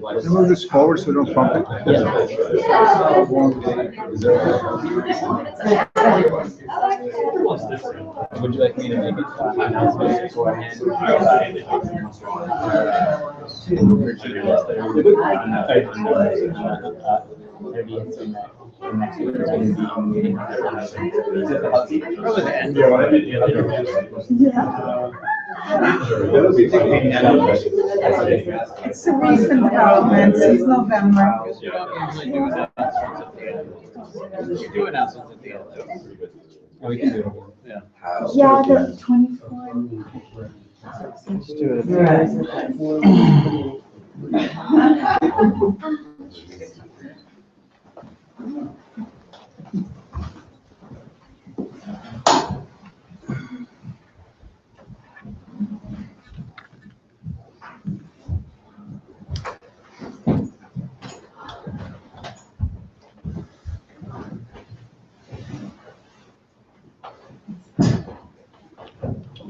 Can you move this forward so we don't bump it? Would you like me to make it announcements beforehand? It's a recent development since November. Do announcements at the end. We can do it. Yeah. Yeah, the 24. Let's do it.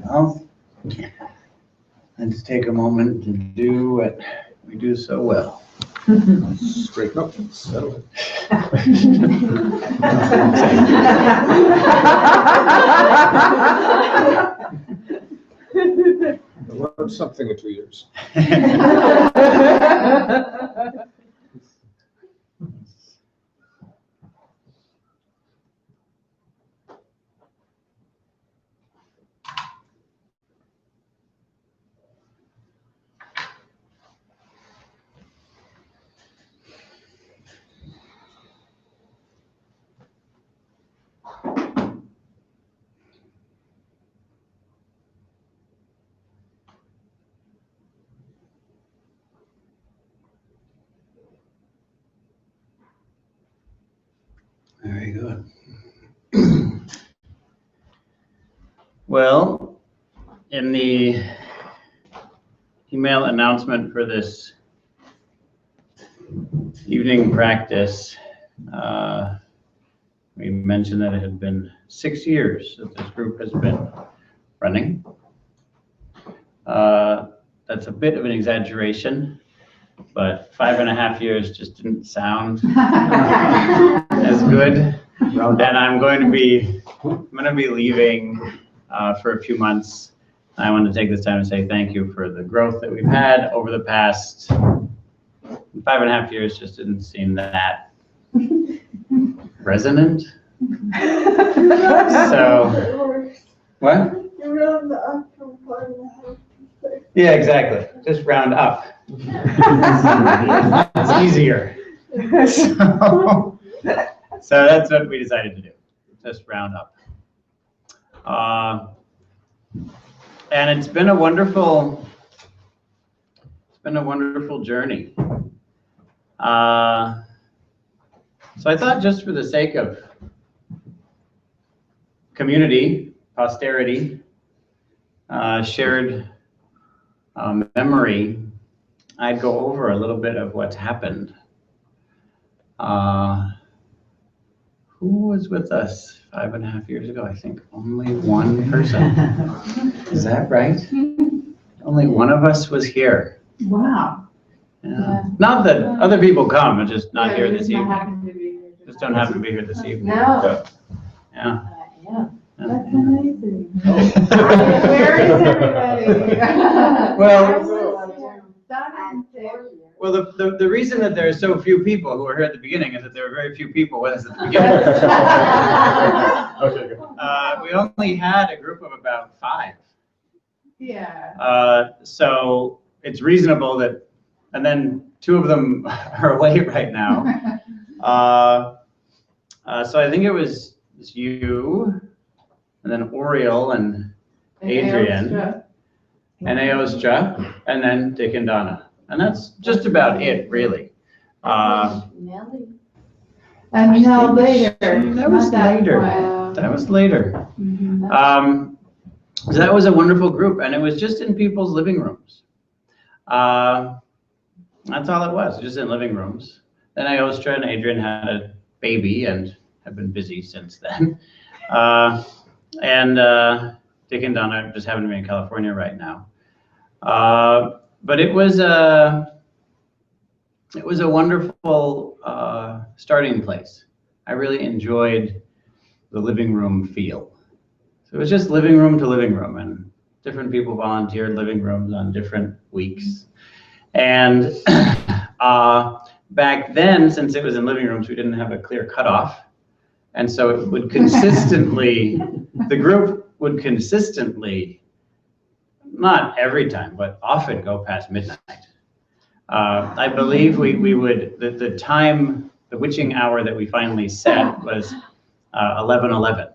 Well, let's take a moment to do what we do so well. Straighten up, settle it. I learned something in 2 years. Very good. Well, in the email announcement for this evening practice, we mentioned that it had been 6 years that this group has been running. That's a bit of an exaggeration, but 5.5 years just didn't sound as good. And I'm going to be leaving for a few months. I want to take this time to say thank you for the growth that we've had over the past 5.5 years. Just didn't seem that resonant. So, what? Yeah, exactly. Just round up. It's easier. So that's what we decided to do. Just round up. And it's been a wonderful journey. So I thought, just for the sake of community, posterity, shared memory, I'd go over a little bit of what's happened. Who was with us 5.5 years ago? I think only one person. Is that right? Only one of us was here. Wow. Yeah. Not that other people come, but just not here this evening. Just don't happen to be here this evening. No. Yeah. That's amazing. Where is everybody? Well, the reason that there are so few people who are here at the beginning is that there were very few people with us at the beginning. Okay, good. We only had a group of about 5. Yeah. So it's reasonable that, and then 2 of them are away right now. So I think it was you, and then Oriel and Adrian, and Aostra, and then Dick and Donna. And that's just about it, really. Until later. That was Not later. point. That was later. Mhm. So that was a wonderful group, and it was just in people's living rooms. That's all it was, just in living rooms. Then Iostra and Adrian had a baby and have been busy since then. Dick and Donna just happen to be in California right now. But it was a wonderful starting place. I really enjoyed the living room feel. So it was just living room to living room, and different people volunteered living rooms on different weeks. And back then, since it was in living rooms, we didn't have a clear cutoff. And so it would consistently, the group would consistently, not every time, but often go past midnight. I believe we would, the time, the witching hour that we finally set was 11:11.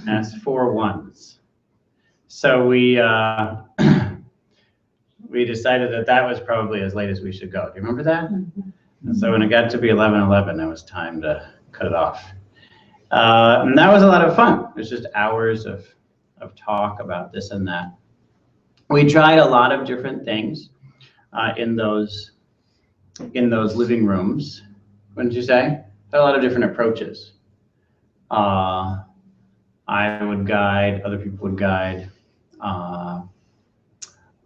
That's 4 ones. So we decided that was probably as late as we should go. Do you remember that? And so when it got to be 11:11, it was time to cut it off. And that was a lot of fun. It was just hours of talk about this and that. We tried a lot of different things in those living rooms. Wouldn't you say? Had a lot of different approaches. I would guide, other people would guide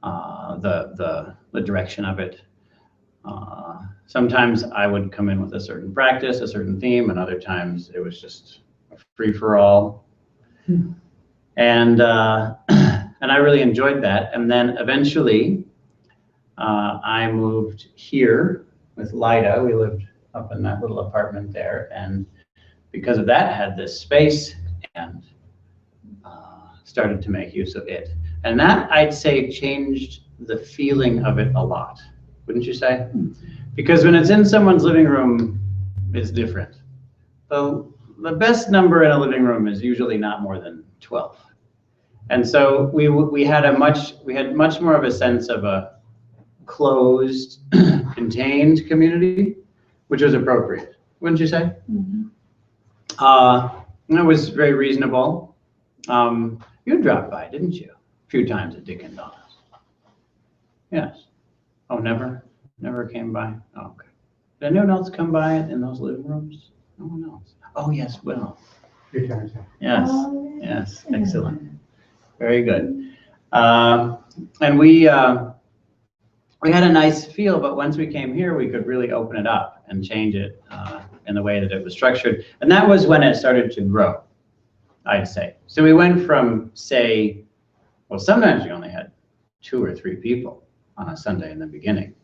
the direction of it. Sometimes I would come in with a certain practice, a certain theme, and other times it was just a free-for-all. And I really enjoyed that. And then eventually I moved here with Lida. We lived up in that little apartment there, and because of that, I had this space and started to make use of it. And that, I'd say, changed the feeling of it a lot, wouldn't you say? Because when it's in someone's living room, it's different. The best number in a living room is usually not more than 12. And so we had much more of a sense of a closed, contained community, which was appropriate, wouldn't you say? Mhm. And it was very reasonable. You dropped by, didn't you? A few times at Dick and Donna's. Yes. Oh, never came by? Oh, okay. Did anyone else come by in those living rooms? No one else. Oh, yes, Will. Few times. Yes, Oh, yes, excellent. Very good. And we had a nice feel, but once we came here, we could really open it up and change it in the way that it was structured. And that was when it started to grow, I'd say. So we went from, say, well, sometimes we only had 2 or 3 people on a Sunday in the beginning.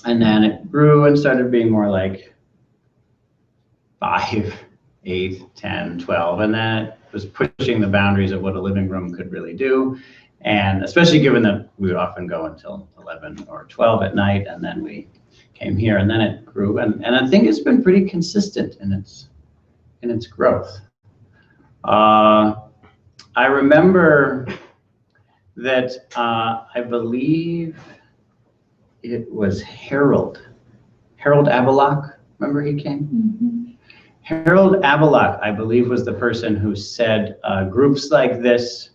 And then it grew and started being more like 5, 8, 10, 12. And then it was pushing the boundaries of what a living room could really do. And especially given that we would often go until 11 or 12 at night, and then we came here, and then it grew. And I think it's been pretty consistent in its growth. I remember that I believe it was Harold Abelach. Remember he came? Mhm. Harold Abelach, I believe, was the person who said groups like this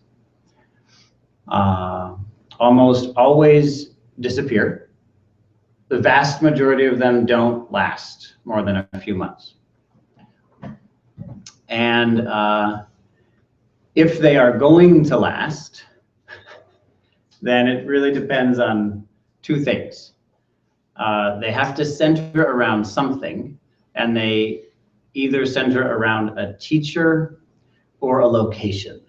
almost always disappear. The vast majority of them don't last more than a few months. And if they are going to last, then it really depends on 2 things. They have to center around something, and they either center around a teacher or a location.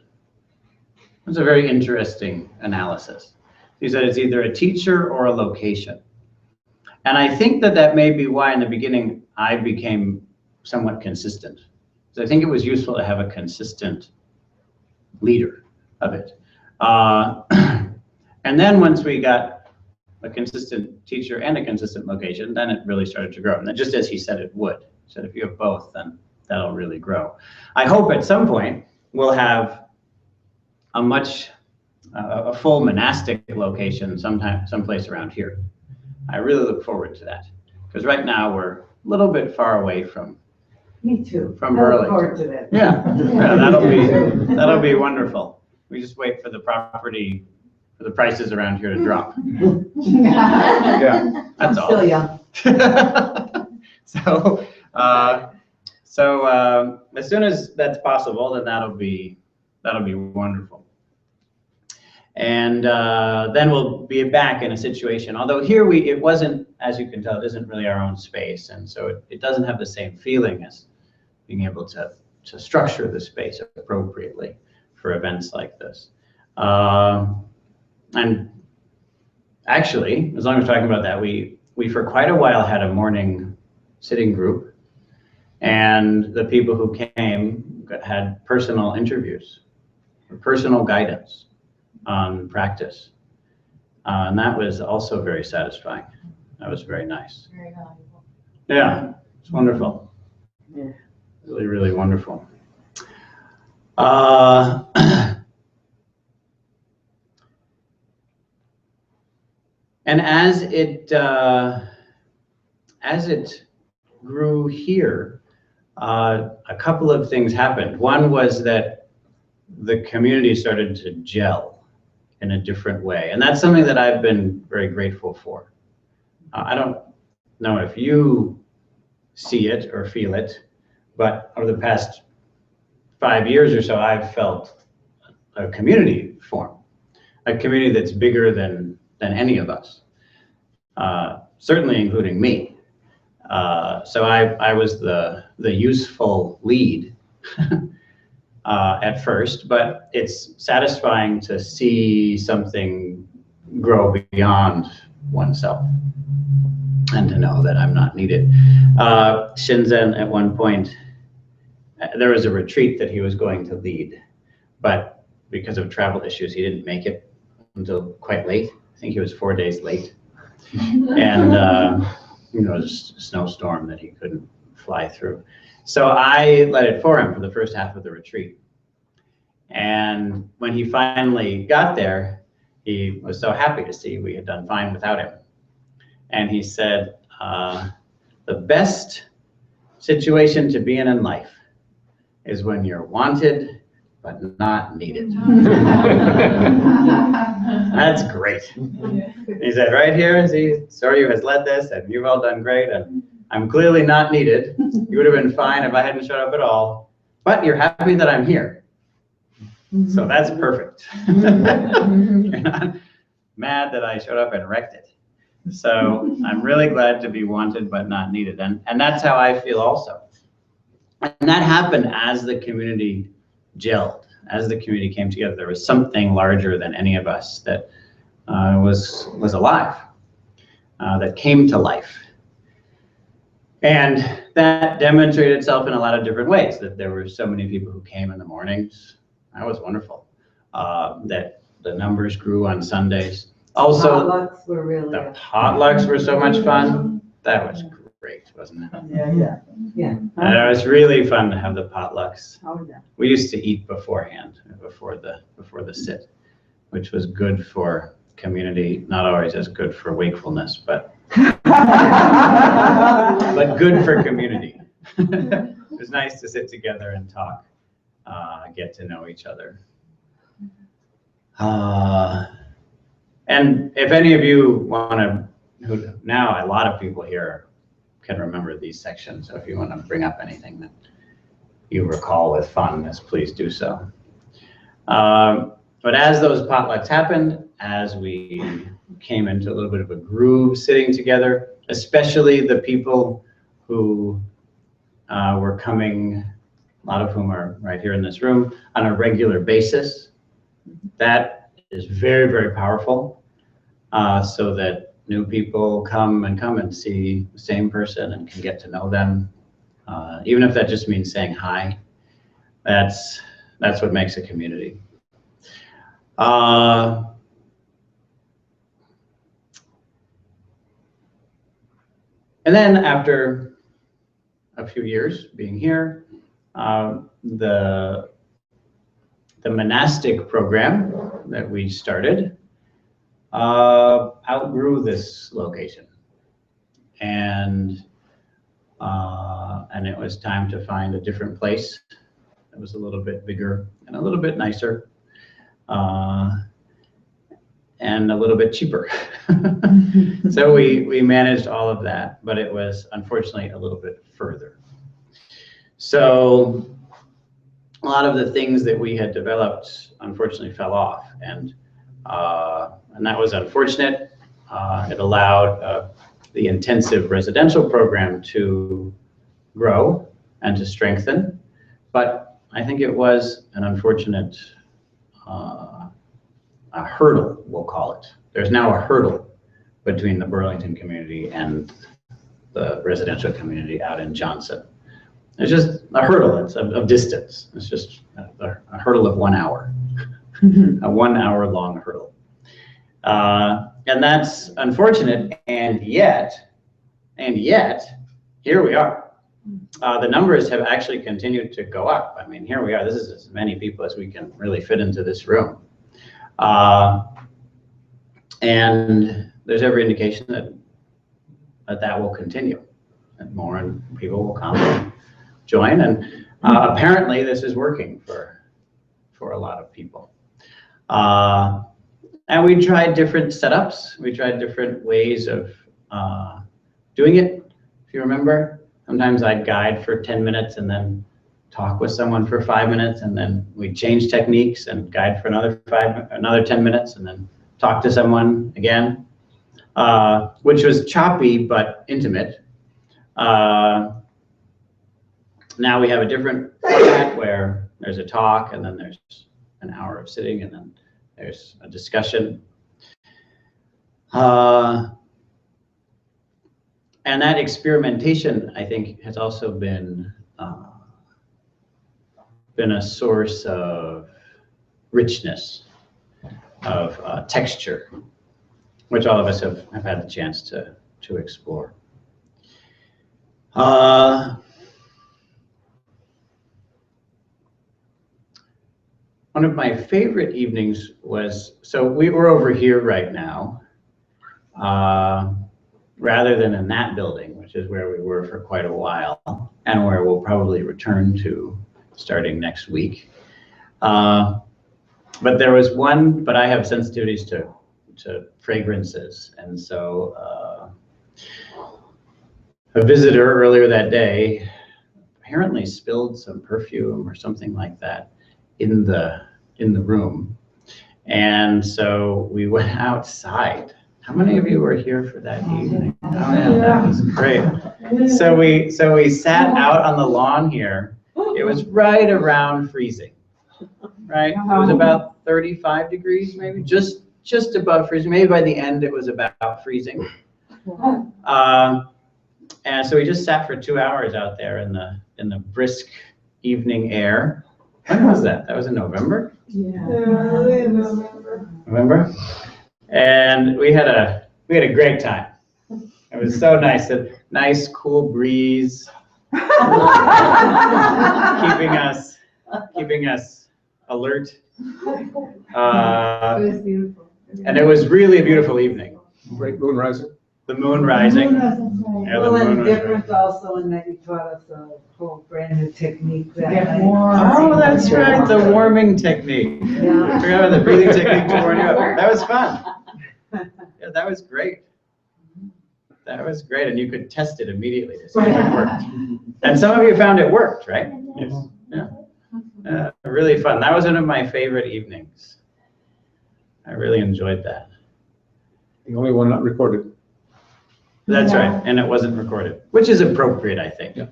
That's a very interesting analysis. He said it's either a teacher or a location. And I think that may be why in the beginning I became somewhat consistent. So I think it was useful to have a consistent leader of it. And then once we got a consistent teacher and a consistent location, then it really started to grow. And then just as he said it would. He said if you have both, then that'll really grow. I hope at some point we'll have a full monastic location someplace around here. I really look forward to that, because right now we're a little bit far away from Me too. From I look Burlington. forward to that. Yeah, that'll be wonderful. We just wait for the prices around here to drop. Yeah. That's I'm all. still young. So as soon as that's possible, then that'll be wonderful. And then we'll be back in a situation. Although here it wasn't, as you can tell, it isn't really our own space, and so it doesn't have the same feeling as being able to structure the space appropriately for events like this. And actually, as long as we're talking about that, we for quite a while had a morning sitting group, and the people who came had personal interviews, or personal guidance on practice. And that was also very satisfying. That was very nice. Very valuable. Yeah, it's wonderful. Yeah. Really, really wonderful. And as it grew here, a couple of things happened. One was that the community started to gel in a different way, and that's something that I've been very grateful for. I don't know if you see it or feel it, but over the past 5 years or so, I've felt a community form, a community that's bigger than any of us, certainly including me. So I was the useful lead at first, but it's satisfying to see something grow beyond oneself and to know that I'm not needed. Shinzen, at one point, there was a retreat that he was going to lead, but because of travel issues, he didn't make it until quite late. I think he was 4 days late. And it was a snowstorm that he couldn't fly through. So I led it for him for the first half of the retreat. And when he finally got there, he was so happy to see we had done fine without him. And he said, the best situation to be in life is when you're wanted, but not needed. That's great. He said, right here, see, Soryu has led this, and you've all done great, and I'm clearly not needed. You would have been fine if I hadn't showed up at all, but you're happy that I'm here. So that's perfect. You're not mad that I showed up and wrecked it. So I'm really glad to be wanted, but not needed. And that's how I feel also. And that happened as the community gelled, as the community came together. There was something larger than any of us that was alive, that came to life. And that demonstrated itself in a lot of different ways, that there were so many people who came in the mornings. That was wonderful. That the numbers grew on Sundays. Also, Potlucks were really. the potlucks were so much fun. That was great, wasn't it? Yeah. And it was really fun to have the potlucks. Oh, yeah. We used to eat beforehand, before the sit, which was good for community, not always as good for wakefulness, but good for community. It was nice to sit together and talk, get to know each other. And if any of you want to, now a lot of people here can remember these sections, so if you want to bring up anything that you recall with fondness, please do so. But as those potlucks happened, as we came into a little bit of a groove sitting together, especially the people who were coming, a lot of whom are right here in this room, on a regular basis, that is very, very powerful, so that new people come and see the same person and can get to know them, even if that just means saying hi. That's what makes a community. And then after a few years being here, the monastic program that we started outgrew this location. and it was time to find a different place that was a little bit bigger and a little bit nicer, and a little bit cheaper. So we managed all of that, but it was unfortunately a little bit further. So a lot of the things that we had developed unfortunately fell off, and that was unfortunate. It allowed the intensive residential program to grow and to strengthen, but I think it was an unfortunate a hurdle, we'll call it. There's now a hurdle between the Burlington community and the residential community out in Johnson. It's just a hurdle. It's of distance. It's just a hurdle of 1 hour, a 1 hour long hurdle. And that's unfortunate, and yet, here we are. The numbers have actually continued to go up. I mean, here we are. This is as many people as we can really fit into this room. And there's every indication that will continue, and more people will come and join. And apparently this is working for a lot of people. And we tried different setups. We tried different ways of doing it. If you remember, sometimes I'd guide for 10 minutes and then talk with someone for 5 minutes, and then we'd change techniques and guide for another 10 minutes, and then talk to someone again, which was choppy but intimate. Now we have a different format where there's a talk, and then there's an hour of sitting, and then there's a discussion. And that experimentation, I think, has also been a source of richness, of texture, which all of us have had the chance to explore. One of my favorite evenings was, so we were over here right now, rather than in that building, which is where we were for quite a while, and where we'll probably return to starting next week. But there was one, but I have sensitivities to fragrances, and so a visitor earlier that day apparently spilled some perfume or something like that in the room, and so we went outside. How many of you were here for that evening? Oh yeah, that was great. So we sat out on the lawn here. It was right around freezing, right? It was about 35 degrees, maybe just above freezing. Maybe by the end it was about freezing. And so we just sat for 2 hours out there in the brisk evening air. When was that? That was in November? Yeah. November? And we had a great time. It was so nice, a nice cool breeze, keeping us alert. It was beautiful. And it was really a beautiful evening. Great moon rising. The moon rising. Yeah, the Well, and moon the was difference also in that you taught us a whole brand new technique that Get night. warm. Oh, that's right, the warming technique. Yeah. I forgot about the breathing technique to warm you up. That was fun. Yeah, that was great. That was great, and you could test it immediately to see if it worked. And some of you found it worked, right? Yes. Yeah. Really fun. That was one of my favorite evenings. I really enjoyed that. The only one not recorded. That's right, and it wasn't recorded, which is appropriate, I think. Yeah.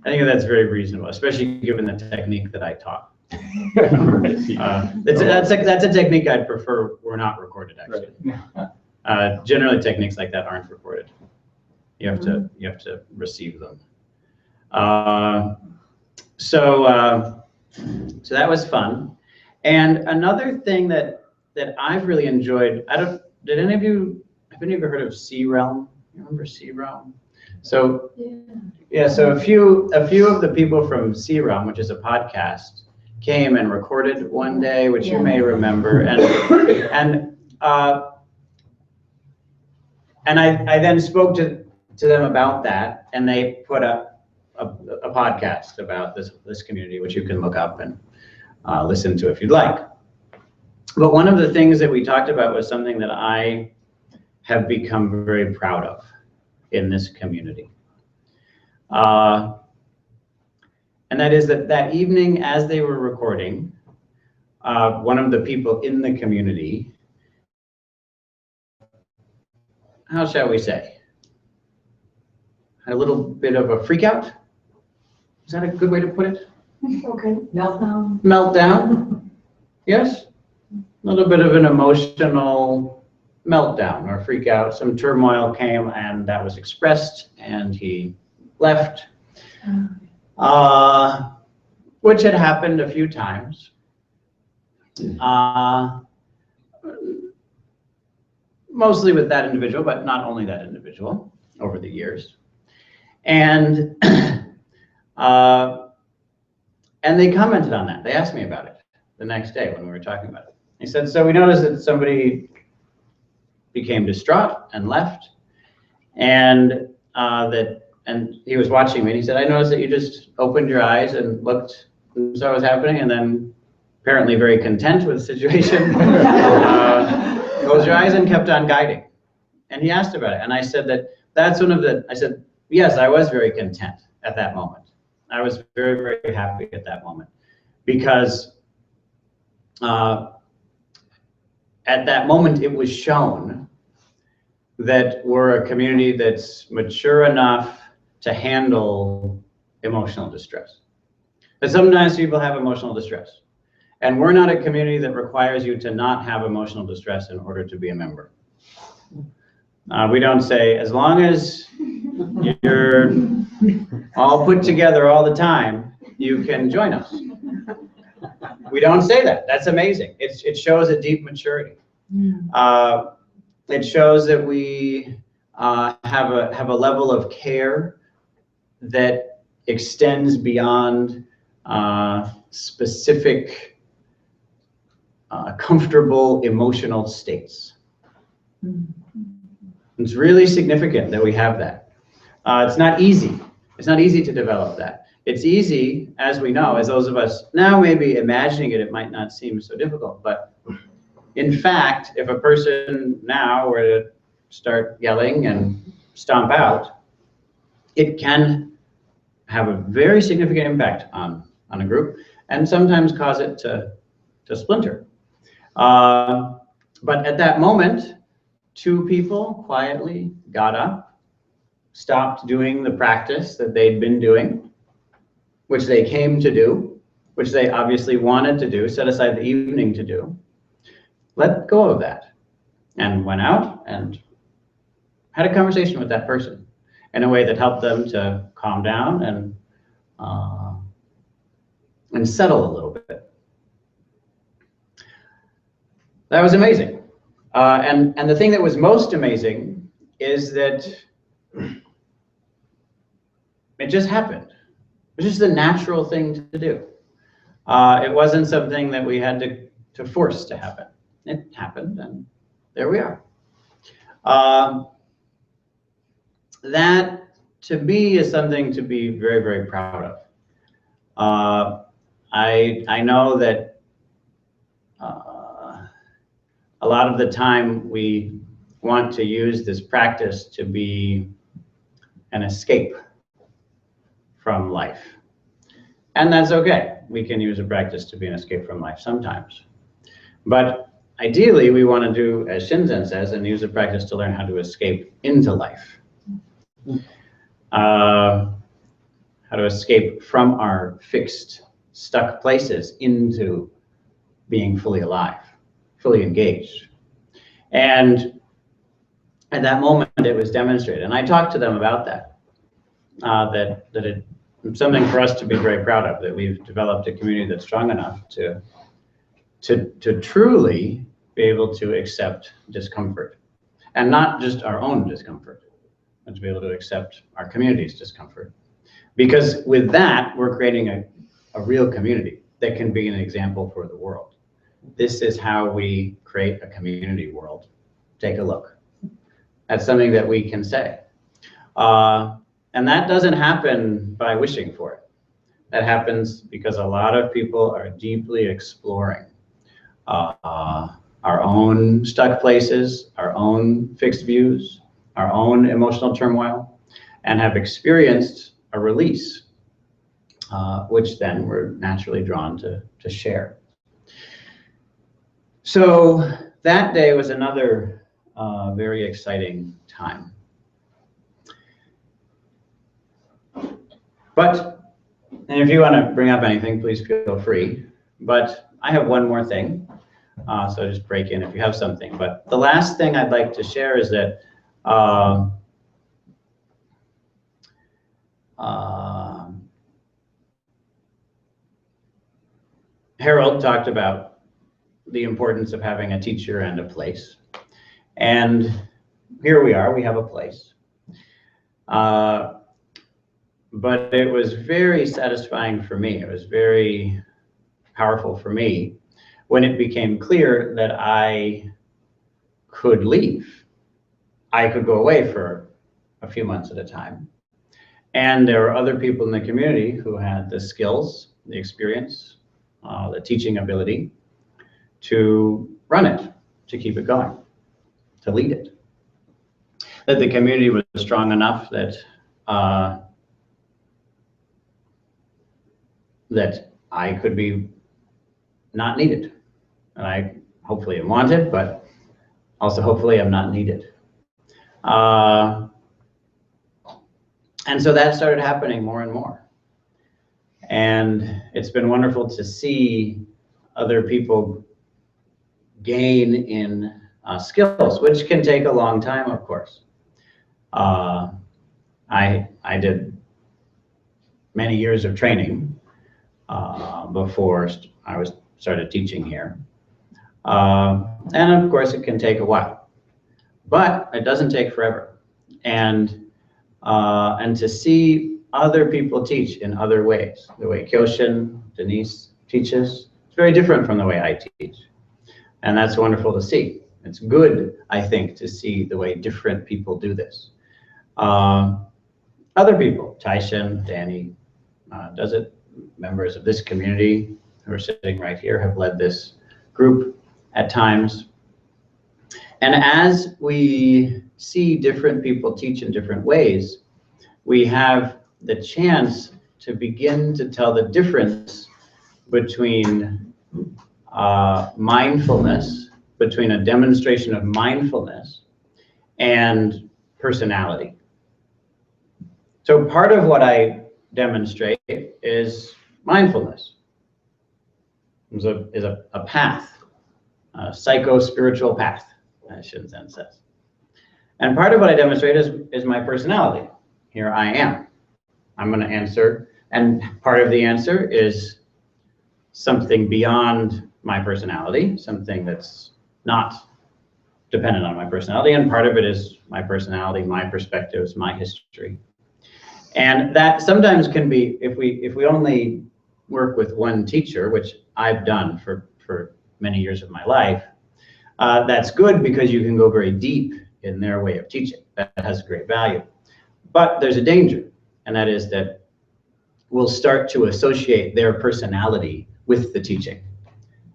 I think that's very reasonable, especially given the technique that I taught. That's a technique I'd prefer were not recorded, actually. Right. Generally, techniques like that aren't recorded. You have to receive them. So that was fun. And another thing that I've really enjoyed, have any of you heard of Sea Realm? You remember Sea Realm? So so a few of the people from Sea Realm, which is a podcast, came and recorded one day, which you may remember, and I then spoke to to them about that, and they put up a podcast about this community, which you can look up and listen to if you'd like. But one of the things that we talked about was something that I have become very proud of in this community. And that is that evening, as they were recording, one of the people in the community, how shall we say, had a little bit of a freak out. Is that a good way to put it? Okay. Meltdown. Meltdown? Yes? A little bit of an emotional meltdown or freak out. Some turmoil came and that was expressed and he left, which had happened a few times. Mostly with that individual, but not only that individual over the years. And they commented on that. They asked me about it the next day when we were talking about it. He said, so we noticed that somebody became distraught and left, and he was watching me, and he said, I noticed that you just opened your eyes and looked and saw what was happening, and then apparently very content with the situation, closed your eyes and kept on guiding. And he asked about it, and I said I said, yes, I was very content at that moment. I was very, very happy at that moment, because at that moment it was shown that we're a community that's mature enough to handle emotional distress. But sometimes people have emotional distress. And we're not a community that requires you to not have emotional distress in order to be a member. We don't say, as long as you're all put together all the time, you can join us. We don't say that. That's amazing. It shows a deep maturity. It shows that we have a level of care that extends beyond specific comfortable emotional states. It's really significant that we have that. It's not easy. It's not easy to develop that. It's easy, as we know, as those of us now maybe imagining it, it might not seem so difficult, but in fact, if a person now were to start yelling and stomp out, it can have a very significant impact on a group and sometimes cause it to splinter. But at that moment, two people quietly got up, stopped doing the practice that they'd been doing, which they came to do, which they obviously wanted to do, set aside the evening to do, let go of that, and went out and had a conversation with that person in a way that helped them to calm down and settle a little bit. That was amazing. And the thing that was most amazing is that it just happened. It was just the natural thing to do. It wasn't something that we had to force to happen. It happened, and there we are. That, to me, is something to be very, very proud of. I know that a lot of the time we want to use this practice to be an escape from life. And that's okay. We can use a practice to be an escape from life sometimes. But ideally, we want to do, as Shinzen says, and use a practice to learn how to escape into life. How to escape from our fixed, stuck places into being fully alive, fully engaged. And at that moment, it was demonstrated. And I talked to them about that, that it's something for us to be very proud of, that we've developed a community that's strong enough to truly be able to accept discomfort, and not just our own discomfort, but to be able to accept our community's discomfort. Because with that, we're creating a real community that can be an example for the world. This is how we create a community world. Take a look. That's something that we can say. And that doesn't happen by wishing for it. That happens because a lot of people are deeply exploring our own stuck places, our own fixed views, our own emotional turmoil, and have experienced a release, which then we're naturally drawn to share. So that day was another very exciting time. But, and if you want to bring up anything, please feel free. But I have one more thing. So just break in if you have something. But the last thing I'd like to share is that Harold talked about the importance of having a teacher and a place. And here we are, we have a place. But it was very satisfying for me. It was very powerful for me when it became clear that I could leave. I could go away for a few months at a time. And there were other people in the community who had the skills, the experience, the teaching ability to run it, to keep it going, to lead it. That the community was strong enough that that I could be not needed. And I hopefully am wanted, but also hopefully I'm not needed. And so that started happening more and more. And it's been wonderful to see other people gain in skills, which can take a long time, of course. I did many years of training before I started teaching here. And of course, it can take a while, but it doesn't take forever. And to see other people teach in other ways, the way Kyoshin, Denise teaches, it's very different from the way I teach. And that's wonderful to see. It's good, I think, to see the way different people do this. Other people, Taishin, Danny, does it. Members of this community who are sitting right here have led this group at times. And as we see different people teach in different ways, we have the chance to begin to tell the difference between mindfulness, between a demonstration of mindfulness and personality. So part of what I demonstrate is mindfulness. Is a path, a psycho-spiritual path, as Shinzen says. And part of what I demonstrate is my personality. Here I am. I'm going to answer, and part of the answer is something beyond my personality, something that's not dependent on my personality, and part of it is my personality, my perspectives, my history. And that sometimes can be, if we only work with one teacher, which I've done for many years of my life, that's good because you can go very deep in their way of teaching. That has great value. But there's a danger, and that is that we'll start to associate their personality with the teaching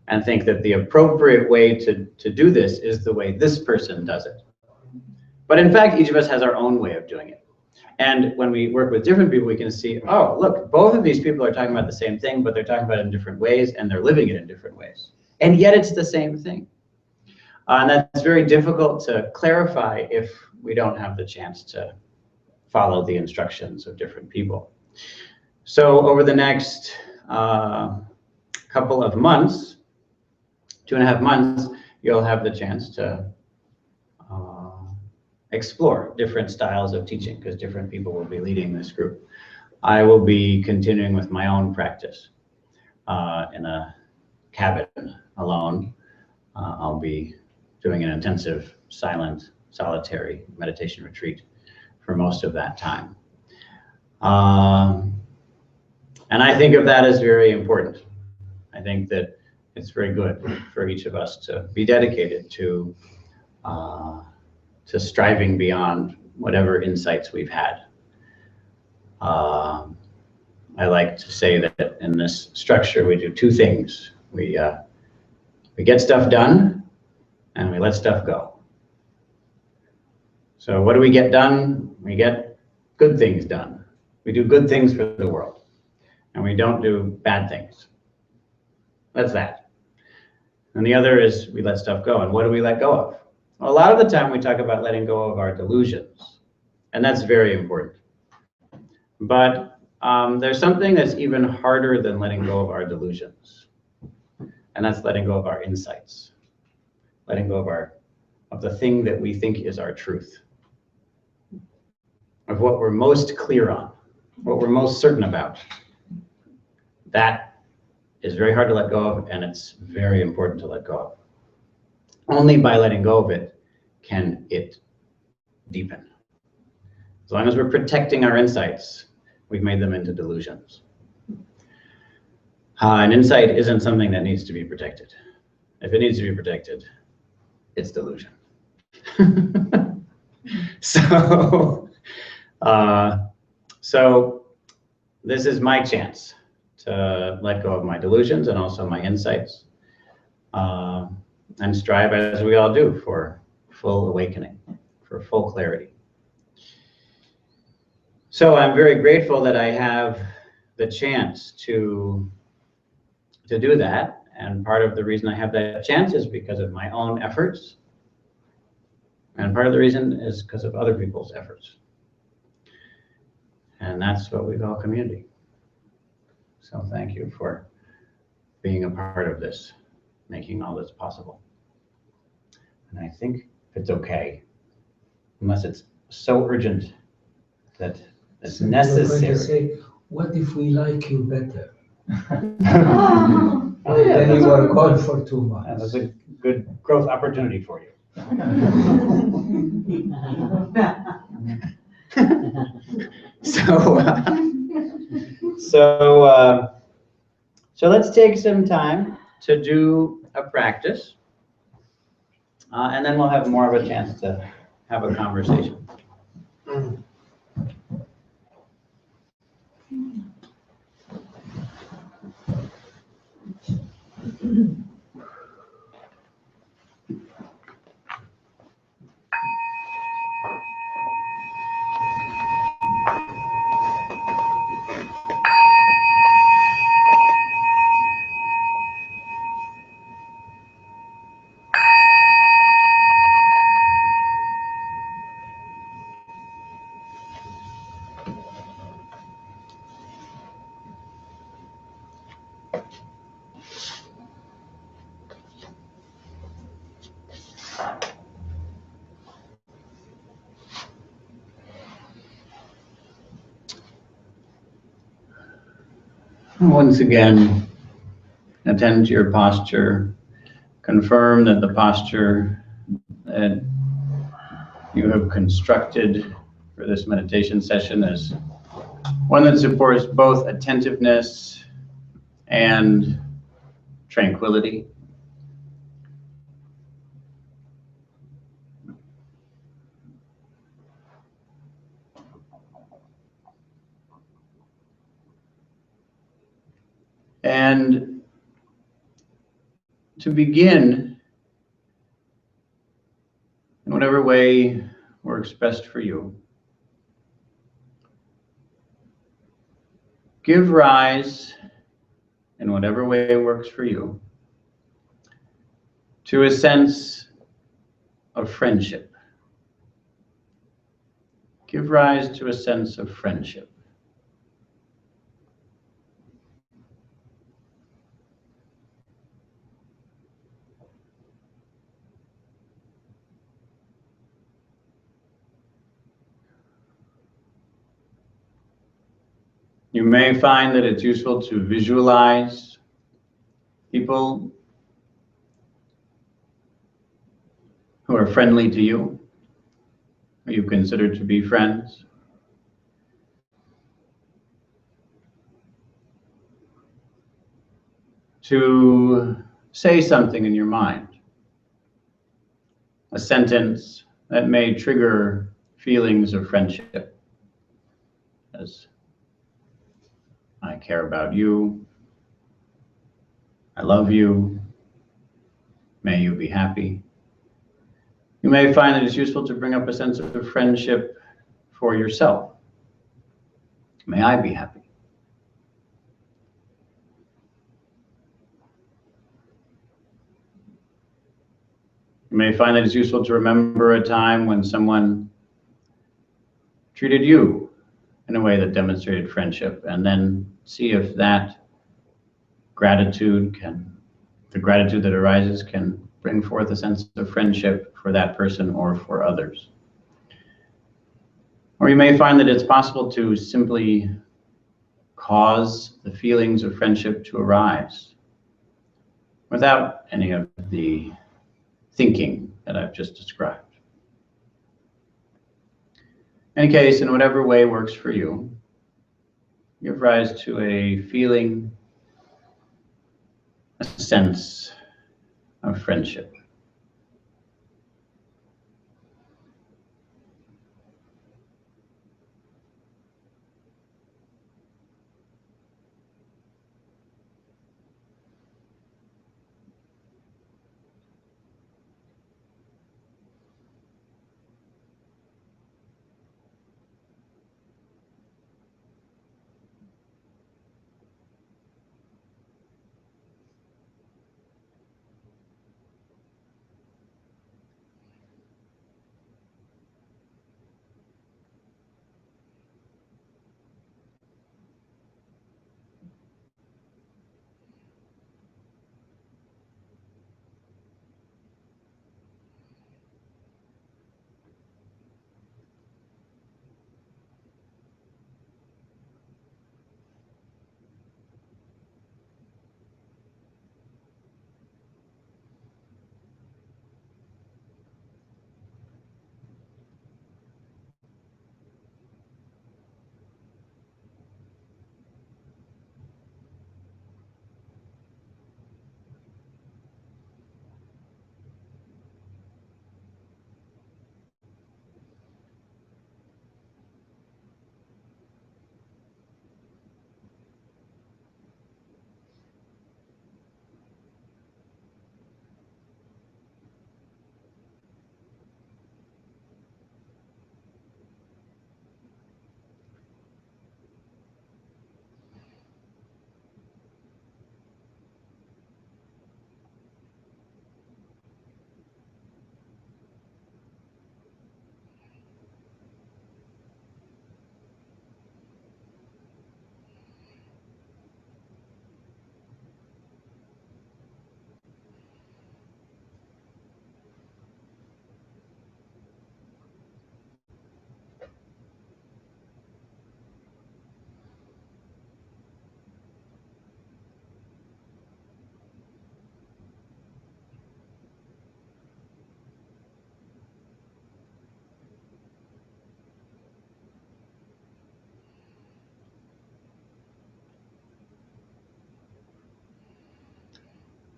and think that the appropriate way to do this is the way this person does it. But in fact, each of us has our own way of doing it. And when we work with different people, we can see, oh, look, both of these people are talking about the same thing, but they're talking about it in different ways, and they're living it in different ways. And yet it's the same thing. And that's very difficult to clarify if we don't have the chance to follow the instructions of different people. So over the next couple of months, 2.5 months, you'll have the chance to explore different styles of teaching because different people will be leading this group. I will be continuing with my own practice in a cabin alone. I'll be doing an intensive, silent, solitary meditation retreat for most of that time. And I think of that as very important. I think that it's very good for each of us to be dedicated to striving beyond whatever insights we've had. I like to say that in this structure we do two things. We get stuff done and we let stuff go. So what do we get done? We get good things done. We do good things for the world, and we don't do bad things. That's that. And the other is we let stuff go. And what do we let go of? Well, a lot of the time we talk about letting go of our delusions, and that's very important. But there's something that's even harder than letting go of our delusions, and that's letting go of our insights, letting go of the thing that we think is our truth, of what we're most clear on, what we're most certain about. That is very hard to let go of, and it's very important to let go of. Only by letting go of it can it deepen. As long as we're protecting our insights, we've made them into delusions. An insight isn't something that needs to be protected. If it needs to be protected, it's delusion. So this is my chance to let go of my delusions and also my insights, and strive, as we all do, for full awakening, for full clarity. So I'm very grateful that I have the chance to do that. And part of the reason I have that chance is because of my own efforts. And part of the reason is because of other people's efforts. And that's what we call community. So thank you for being a part of this, making all this possible. And I think it's okay, unless it's so urgent that it's necessary. Say, what if we like you better? Oh, yeah, Then that's you are what- gone for 2 months. And that's a good growth opportunity for you. So let's take some time to do a practice, and then we'll have more of a chance to have a conversation. Once again, attend to your posture. Confirm that the posture that you have constructed for this meditation session is one that supports both attentiveness and tranquility. And to begin, in whatever way works best for you, give rise, in whatever way works for you, to a sense of friendship. Give rise to a sense of friendship. You may find that it's useful to visualize people who are friendly to you, who you consider to be friends. To say something in your mind, a sentence that may trigger feelings of friendship. As I care about you, I love you, may you be happy. You may find that it's useful to bring up a sense of friendship for yourself. May I be happy. You may find that it's useful to remember a time when someone treated you in a way that demonstrated friendship, and then see if that the gratitude that arises can bring forth a sense of friendship for that person or for others. Or you may find that it's possible to simply cause the feelings of friendship to arise without any of the thinking that I've just described. In any case, in whatever way works for you, give rise to a feeling, a sense of friendship.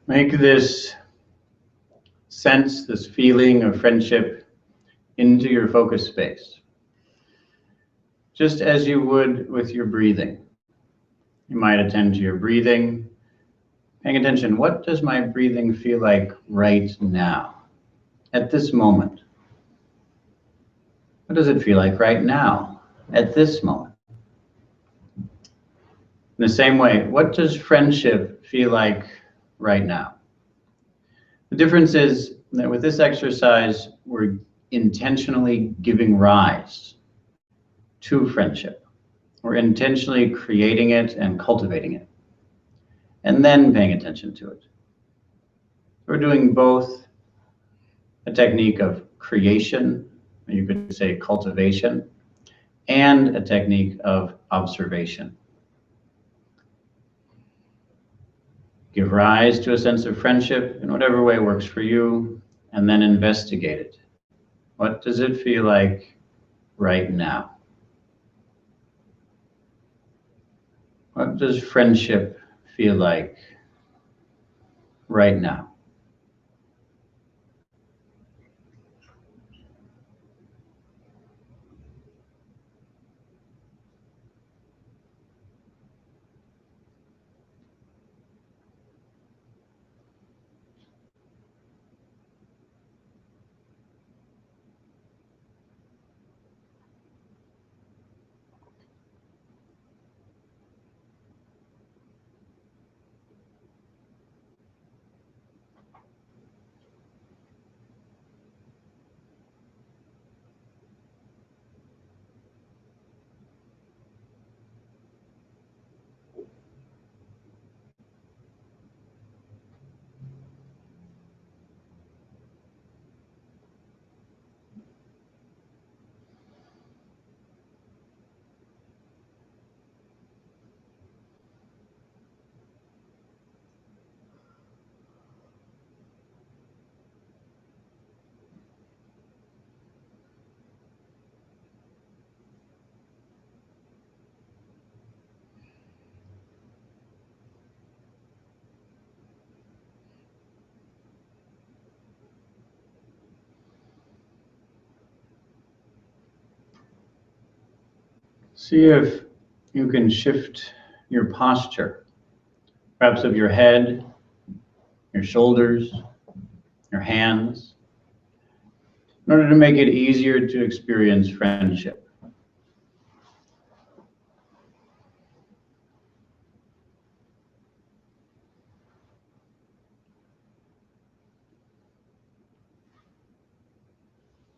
Make this sense, this feeling of friendship into your focus space, just as you would with your breathing. You might attend to your breathing, paying attention. What does my breathing feel like right now, at this moment? What does it feel like right now, at this moment? In the same way, what does friendship feel like right now? The difference is that with this exercise, we're intentionally giving rise to friendship. We're intentionally creating it and cultivating it, and then paying attention to it. We're doing both a technique of creation, or you could say cultivation, and a technique of observation. Give rise to a sense of friendship in whatever way works for you, and then investigate it. What does it feel like right now? What does friendship feel like right now? See if you can shift your posture, perhaps of your head, your shoulders, your hands, in order to make it easier to experience friendship.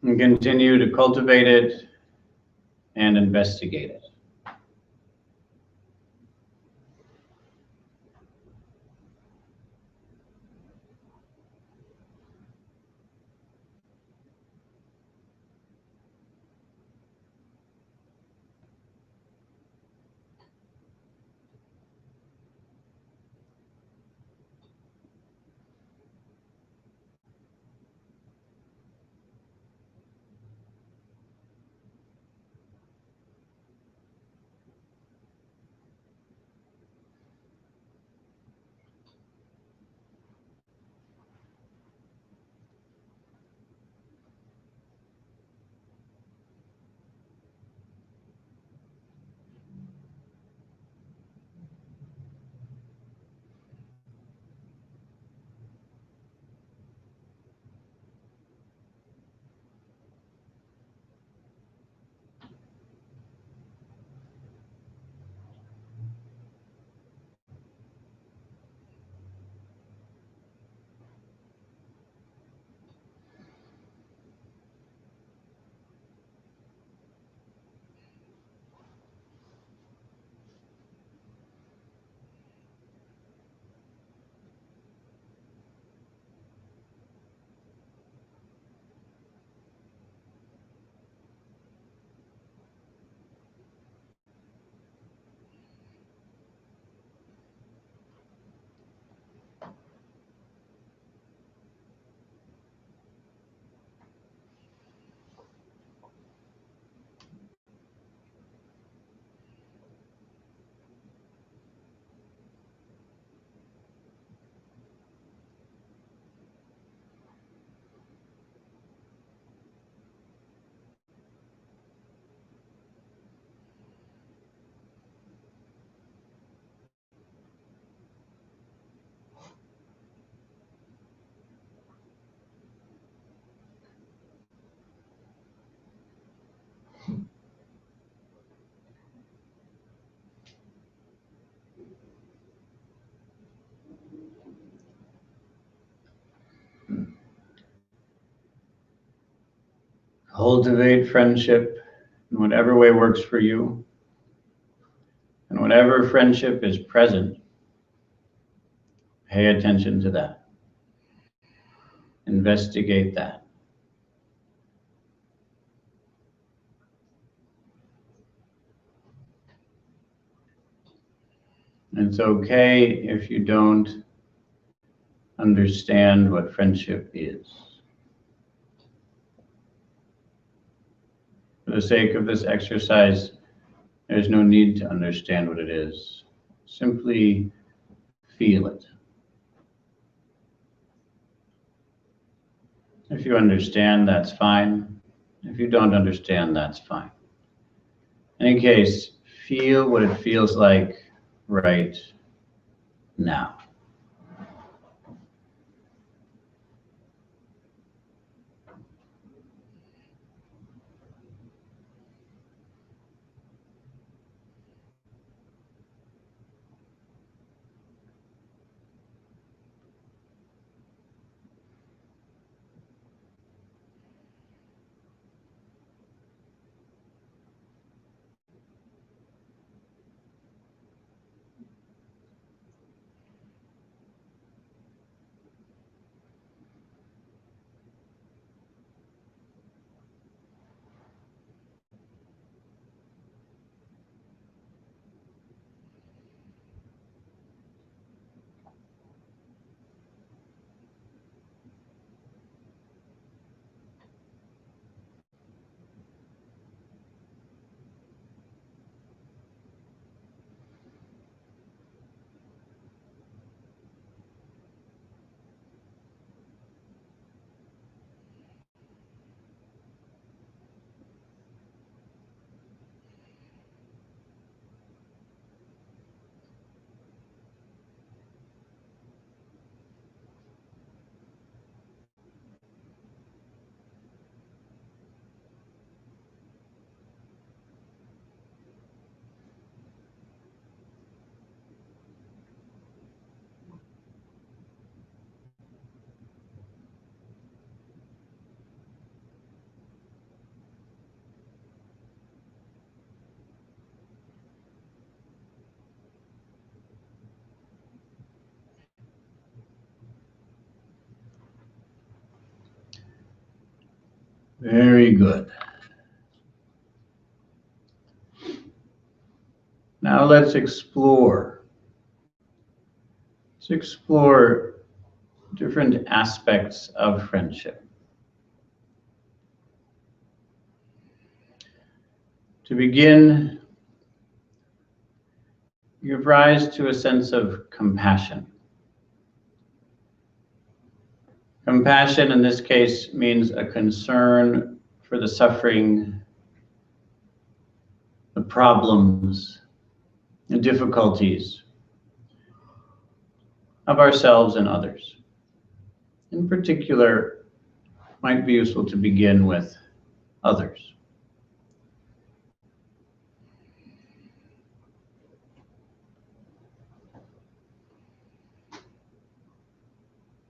And continue to cultivate it and investigate it. Cultivate friendship in whatever way works for you. And whatever friendship is present, pay attention to that. Investigate that. It's okay if you don't understand what friendship is. For the sake of this exercise, there's no need to understand what it is. Simply feel it. If you understand, that's fine. If you don't understand, that's fine. In any case, feel what it feels like right now. Very good. Now let's explore. Let's explore different aspects of friendship. To begin, give rise to a sense of compassion. Compassion in this case means a concern for the suffering, the problems, the difficulties of ourselves and others. In particular, might be useful to begin with others.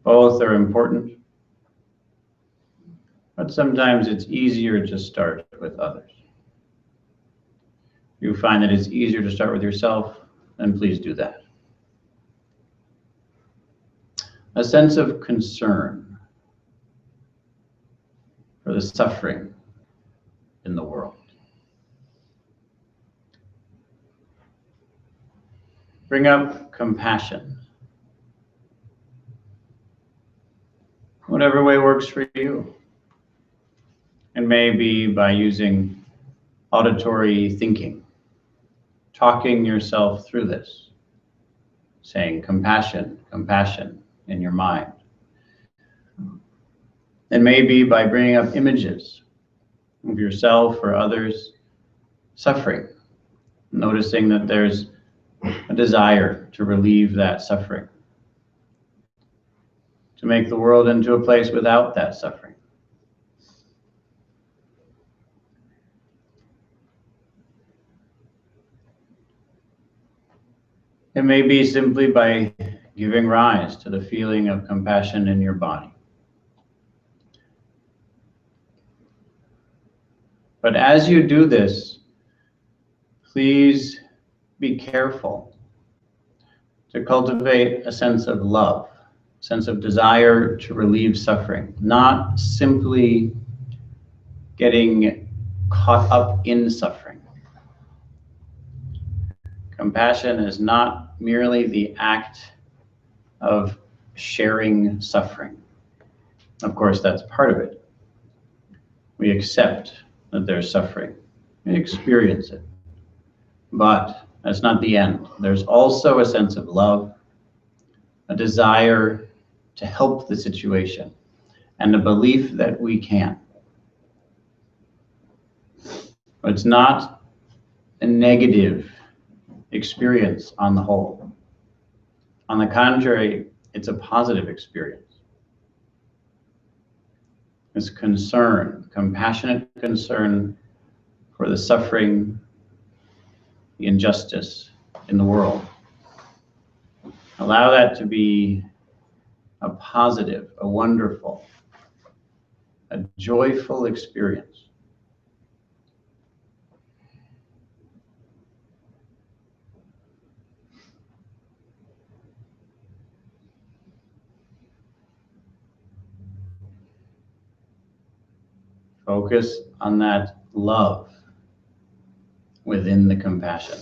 Both are important, but sometimes it's easier to start with others. If you find that it's easier to start with yourself, then please do that. A sense of concern for the suffering in the world. Bring up compassion. Whatever way works for you. And maybe by using auditory thinking, talking yourself through this, saying compassion, compassion in your mind. And maybe by bringing up images of yourself or others suffering, noticing that there's a desire to relieve that suffering, to make the world into a place without that suffering. It may be simply by giving rise to the feeling of compassion in your body. But as you do this, please be careful to cultivate a sense of love, a sense of desire to relieve suffering, not simply getting caught up in suffering. Compassion is not merely the act of sharing suffering. Of course, that's part of it. We accept that there's suffering. We experience it. But that's not the end. There's also a sense of love, a desire to help the situation, and a belief that we can. It's not a negative experience on the whole. On the contrary, it's a positive experience. It's concern, compassionate concern for the suffering, the injustice in the world. Allow that to be a positive, a wonderful, a joyful experience. Focus on that love within the compassion.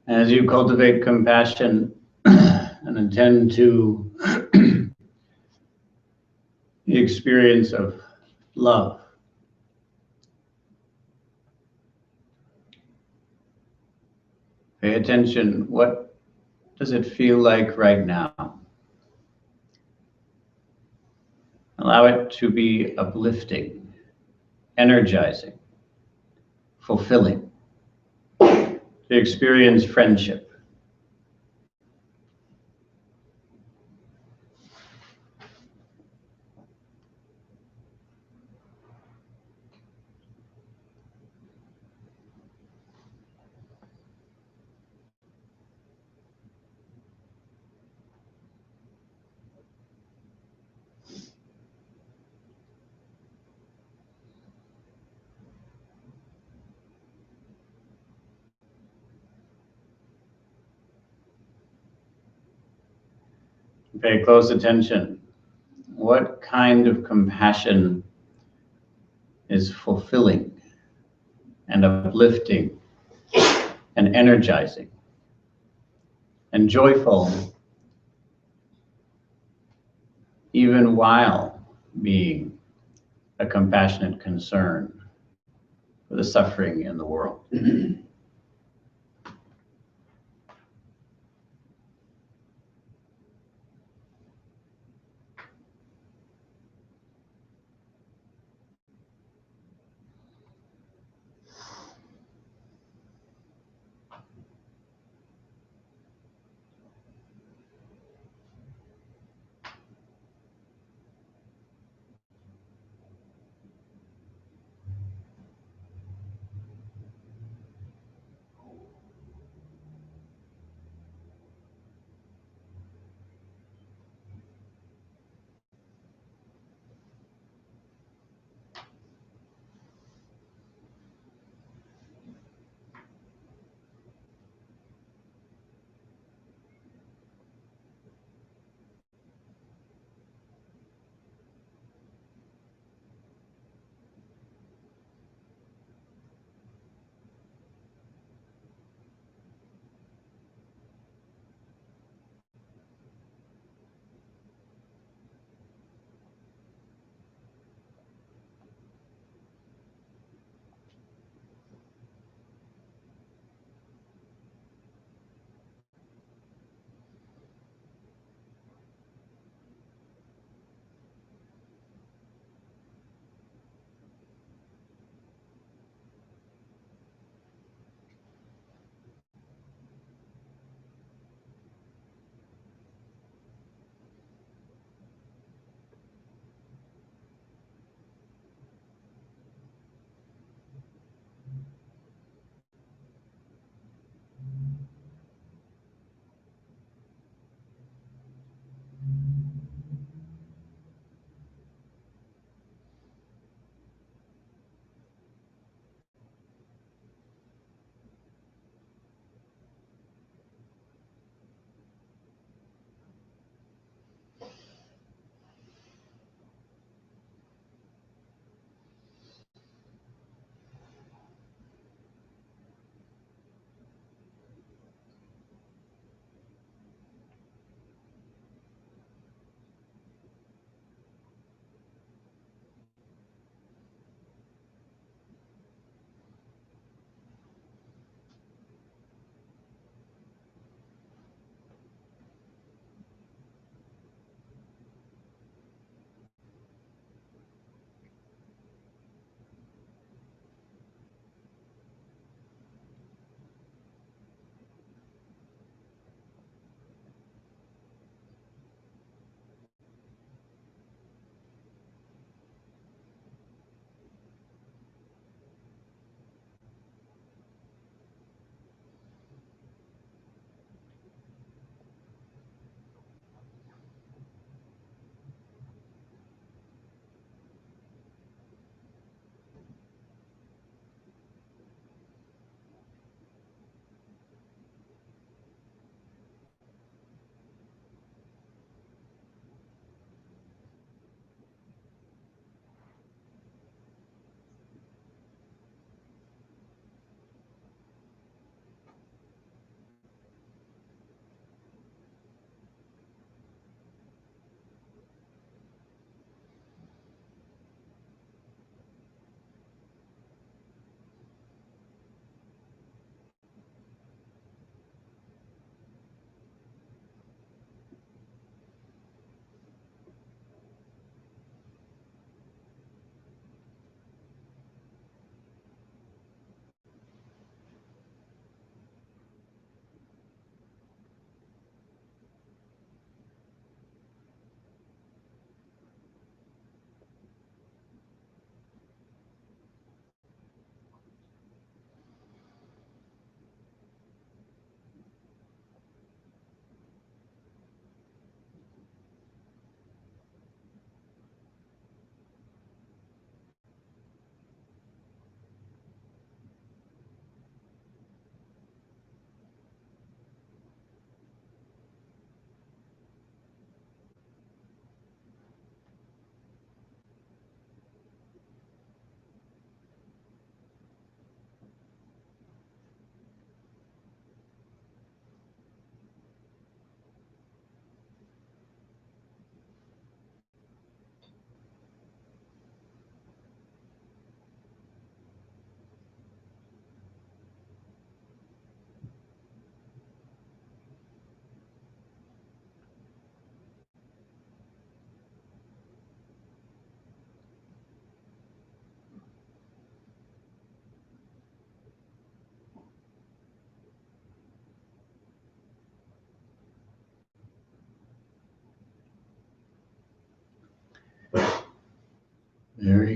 As you cultivate compassion and attend to the experience of love, pay attention. What does it feel like right now? Allow it to be uplifting, energizing, fulfilling, to experience friendship. Pay close attention. What kind of compassion is fulfilling and uplifting and energizing and joyful, even while being a compassionate concern for the suffering in the world?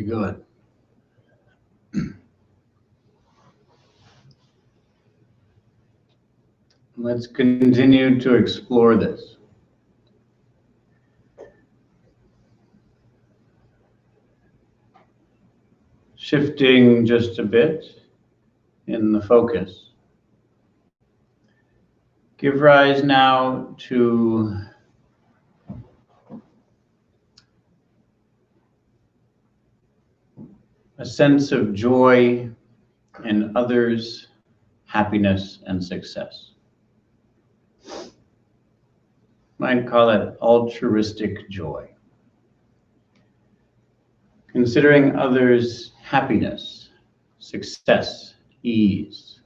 good. Let's continue to explore this. Shifting just a bit in the focus. Give rise now to a sense of joy in others' happiness and success. Might call it altruistic joy. Considering others' happiness, success, ease.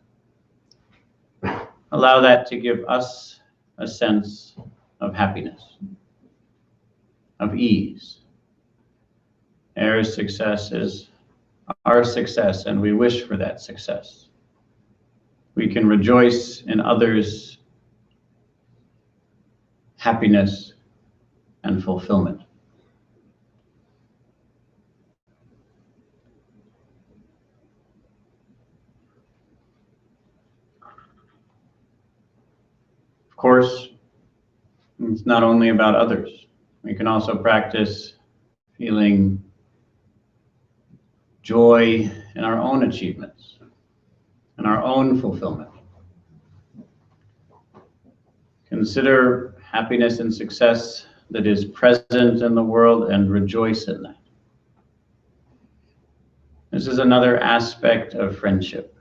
Allow that to give us a sense of happiness, of ease. Their success is our success, and we wish for that success. We can rejoice in others' happiness and fulfillment. Of course, it's not only about others. We can also practice feeling joy in our own achievements and our own fulfillment. Consider happiness and success that is present in the world and rejoice in that. This is another aspect of friendship.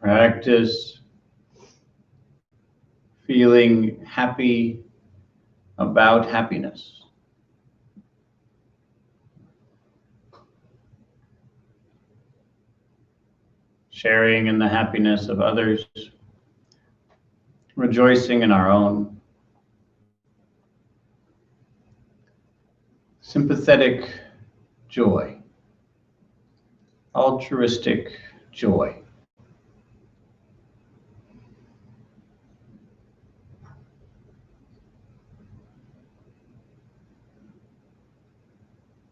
Practice feeling happy about happiness. Sharing in the happiness of others, rejoicing in our own. Sympathetic joy, altruistic joy.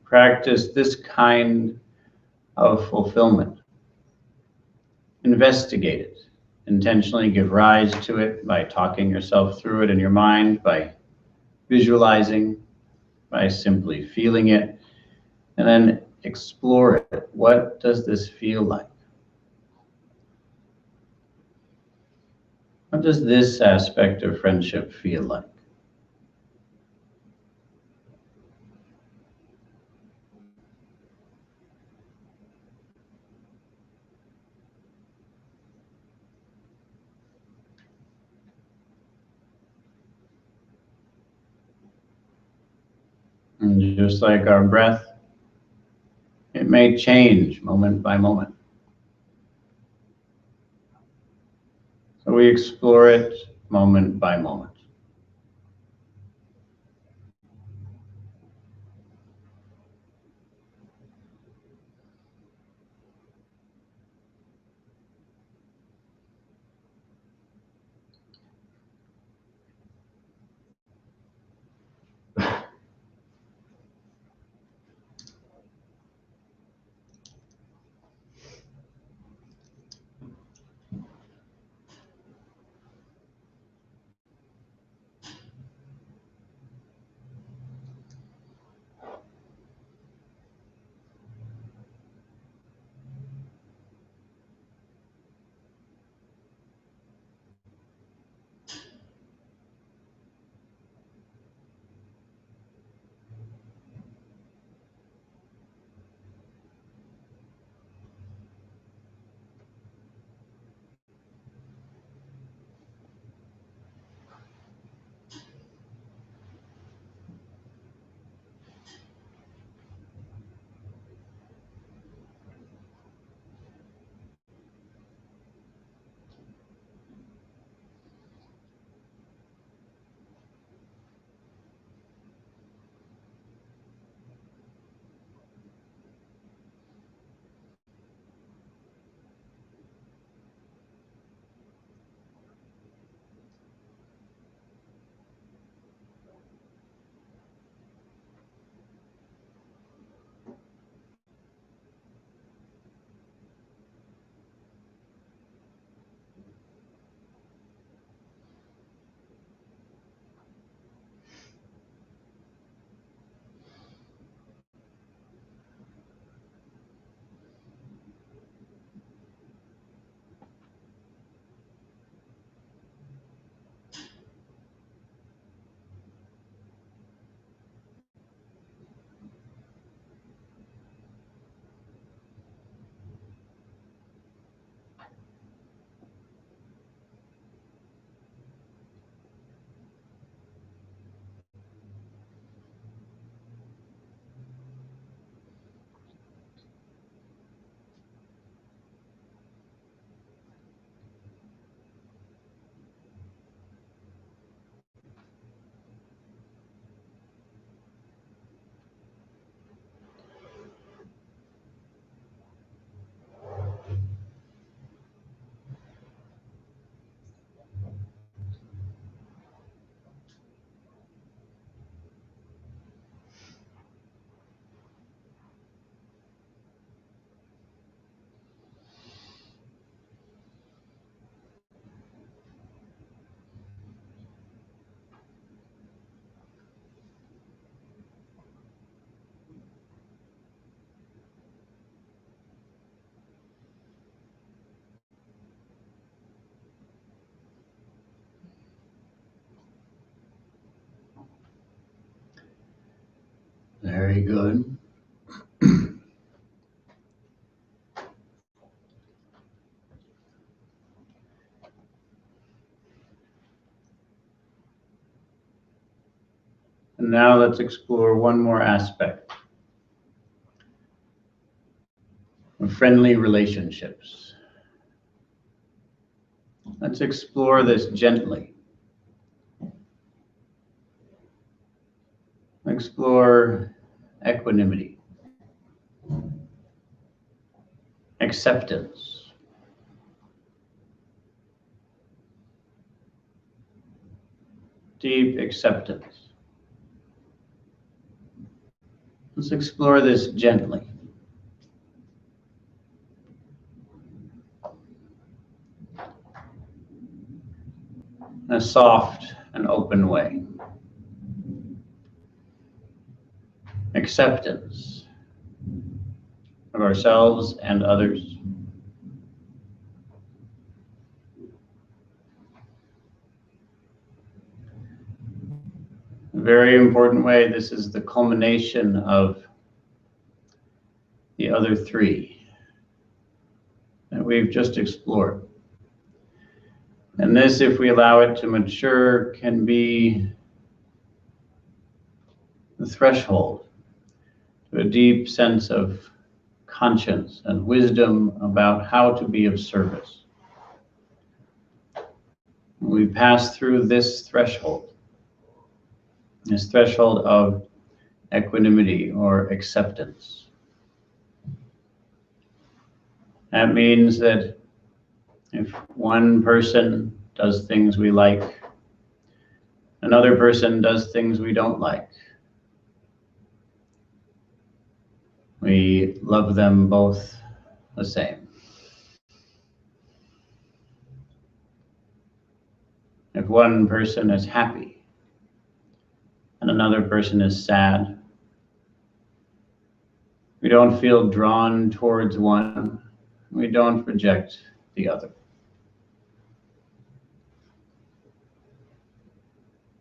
Practice this kind of fulfillment. Investigate it. Intentionally give rise to it by talking yourself through it in your mind, by visualizing, by simply feeling it, and then explore it. What does this feel like? What does this aspect of friendship feel like? And just like our breath, it may change moment by moment. So we explore it moment by moment. Very good. now let's explore one more aspect of friendly relationships. Let's explore this gently. Explore equanimity, acceptance, deep acceptance. Let's explore this gently. In a soft and open way. Acceptance of ourselves and others. A very important way, this is the culmination of the other three that we've just explored. And this, if we allow it to mature, can be the threshold to a deep sense of conscience and wisdom about how to be of service. We pass through this threshold of equanimity or acceptance. That means that if one person does things we like, another person does things we don't like, we love them both the same. If one person is happy and another person is sad, we don't feel drawn towards one, we don't reject the other.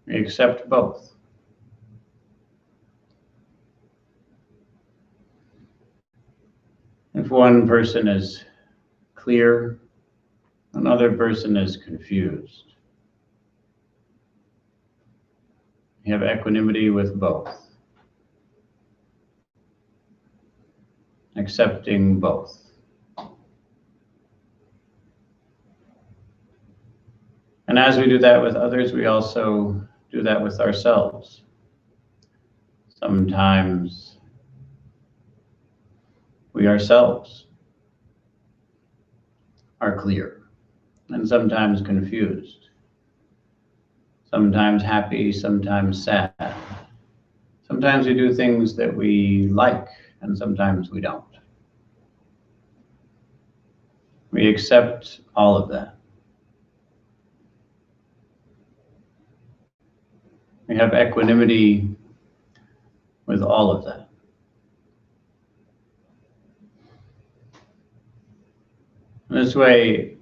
We accept both. If one person is clear, another person is confused. We have equanimity with both, accepting both. And as we do that with others, we also do that with ourselves. Sometimes we ourselves are clear and sometimes confused, sometimes happy, sometimes sad. Sometimes we do things that we like and sometimes we don't. We accept all of that. We have equanimity with all of that. In this way,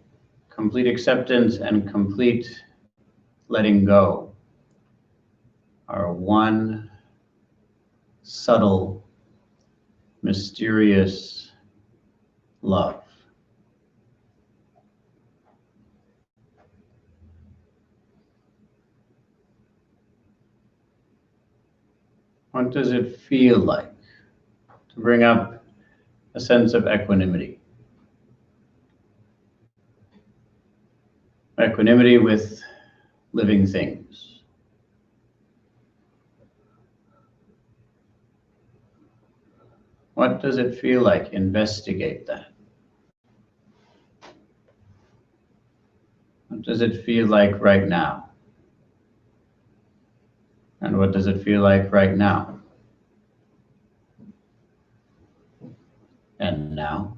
complete acceptance and complete letting go are one subtle, mysterious love. What does it feel like to bring up a sense of equanimity? Equanimity with living things. What does it feel like? Investigate that. What does it feel like right now? And what does it feel like right now? And now?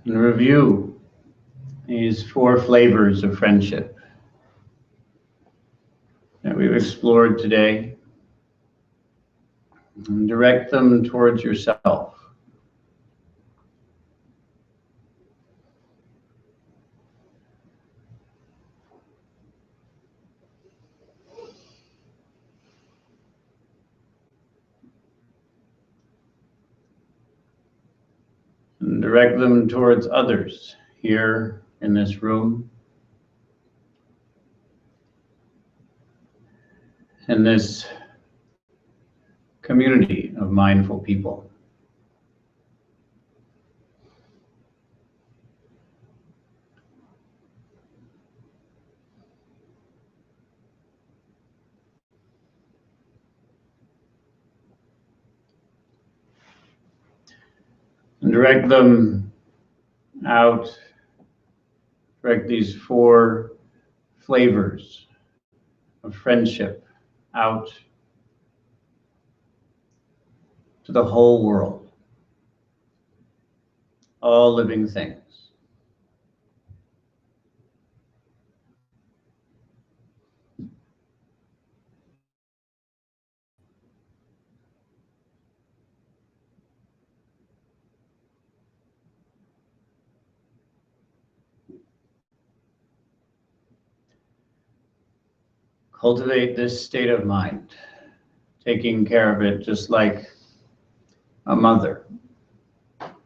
and review these 4 flavors of friendship that we've explored today and direct them towards yourself. And direct them towards others here in this room, in this community of mindful people. And direct them out, direct these 4 flavors of friendship out to the whole world, all living things. Cultivate this state of mind, taking care of it just like a mother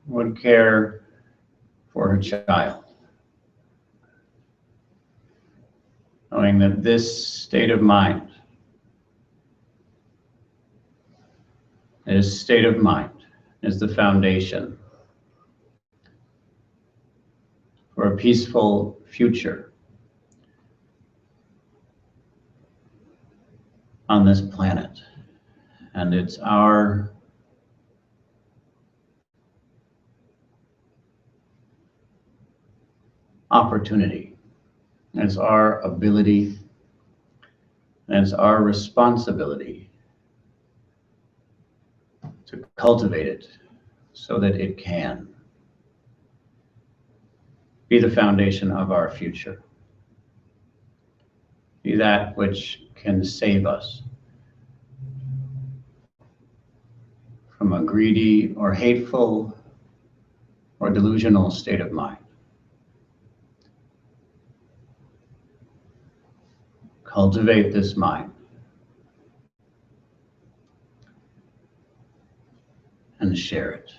would care for her child. Knowing that this state of mind, is the foundation for a peaceful future on this planet. And it's our opportunity, it's our ability, and it's our responsibility to cultivate it so that it can be the foundation of our future, be that which can save us from a greedy or hateful or delusional state of mind. Cultivate this mind and share it.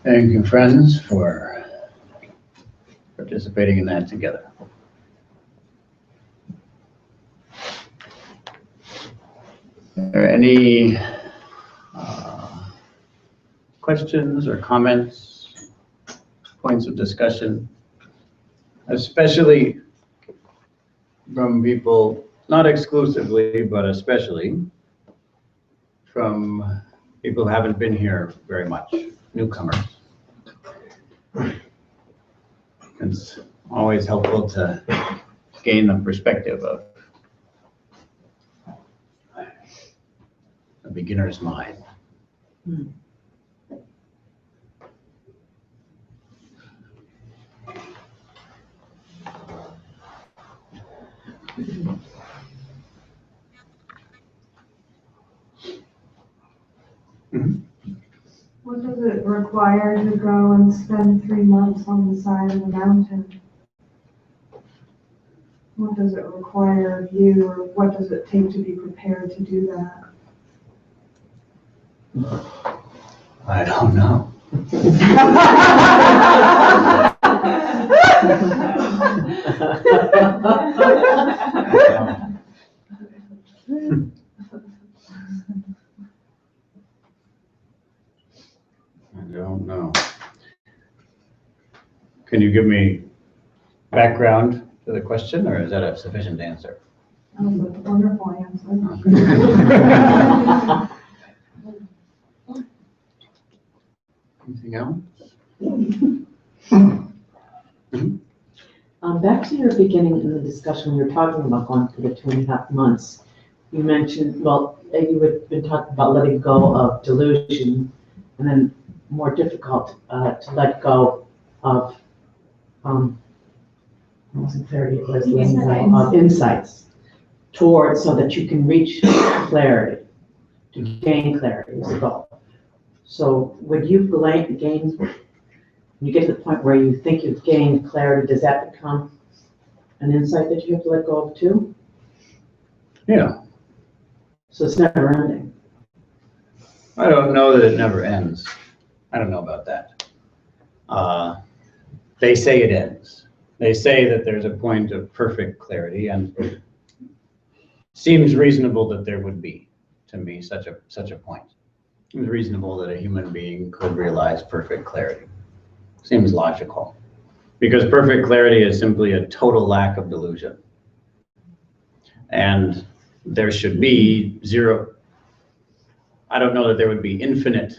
Thank you, friends, for participating in that together. Are there any questions or comments, points of discussion, especially from people, not exclusively, but especially from people who haven't been here very much, newcomers? It's always helpful to gain the perspective of a beginner's mind. What does it require to go and spend 3 months on the side of the mountain? What does it require of you, or what does it take to be prepared to do that? I don't know. I don't know. Can you give me background to the question, or is that a sufficient answer? That was a wonderful answer. Anything else? Back to your beginning in the discussion, when you were talking about going through the 2.5 months. You mentioned, well, you had been talking about letting go of delusion, and then more difficult to let go of, it wasn't clarity, it was letting go of insights towards, so that you can reach clarity, to gain clarity is the goal. So would you gain, when you get to the point where you think you've gained clarity, does that become an insight that you have to let go of too? Yeah. So it's never ending. I don't know that it never ends. I don't know about that. They say it ends. They say that there's a point of perfect clarity, and it seems reasonable that there would be, to me, such a point. It was reasonable that a human being could realize perfect clarity. Seems logical. Because perfect clarity is simply a total lack of delusion. And there should be zero. I don't know that there would be infinite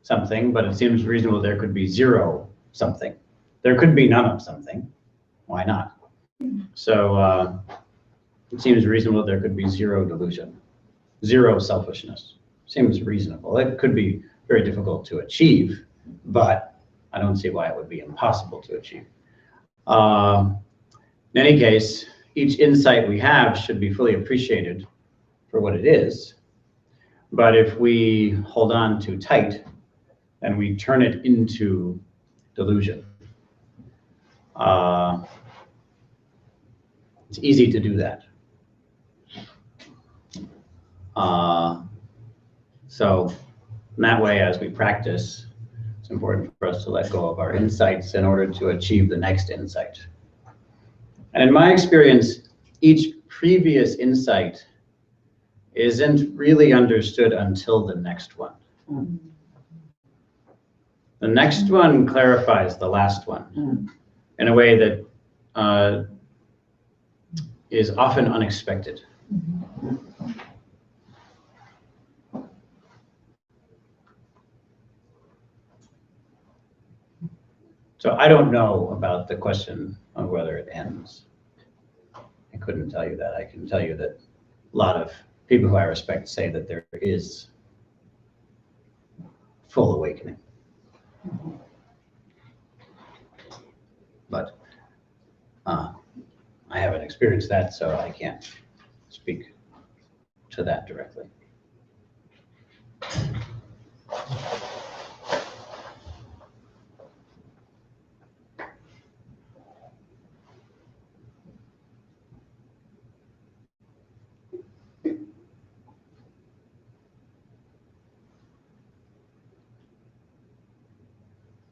something, but it seems reasonable there could be zero something. There could be none of something. Why not? So it seems reasonable there could be zero delusion, zero selfishness. Seems reasonable. It could be very difficult to achieve, but I don't see why it would be impossible to achieve. In any case, each insight we have should be fully appreciated for what it is. But if we hold on too tight and we turn it into delusion, it's easy to do that. So in that way, as we practice, it's important for us to let go of our insights in order to achieve the next insight. And in my experience, each previous insight isn't really understood until the next one. The next one clarifies the last one in a way that is often unexpected. So I don't know about the question of whether it ends. I couldn't tell you that. I can tell you that a lot of people who I respect say that there is full awakening. But I haven't experienced that, so I can't speak to that directly.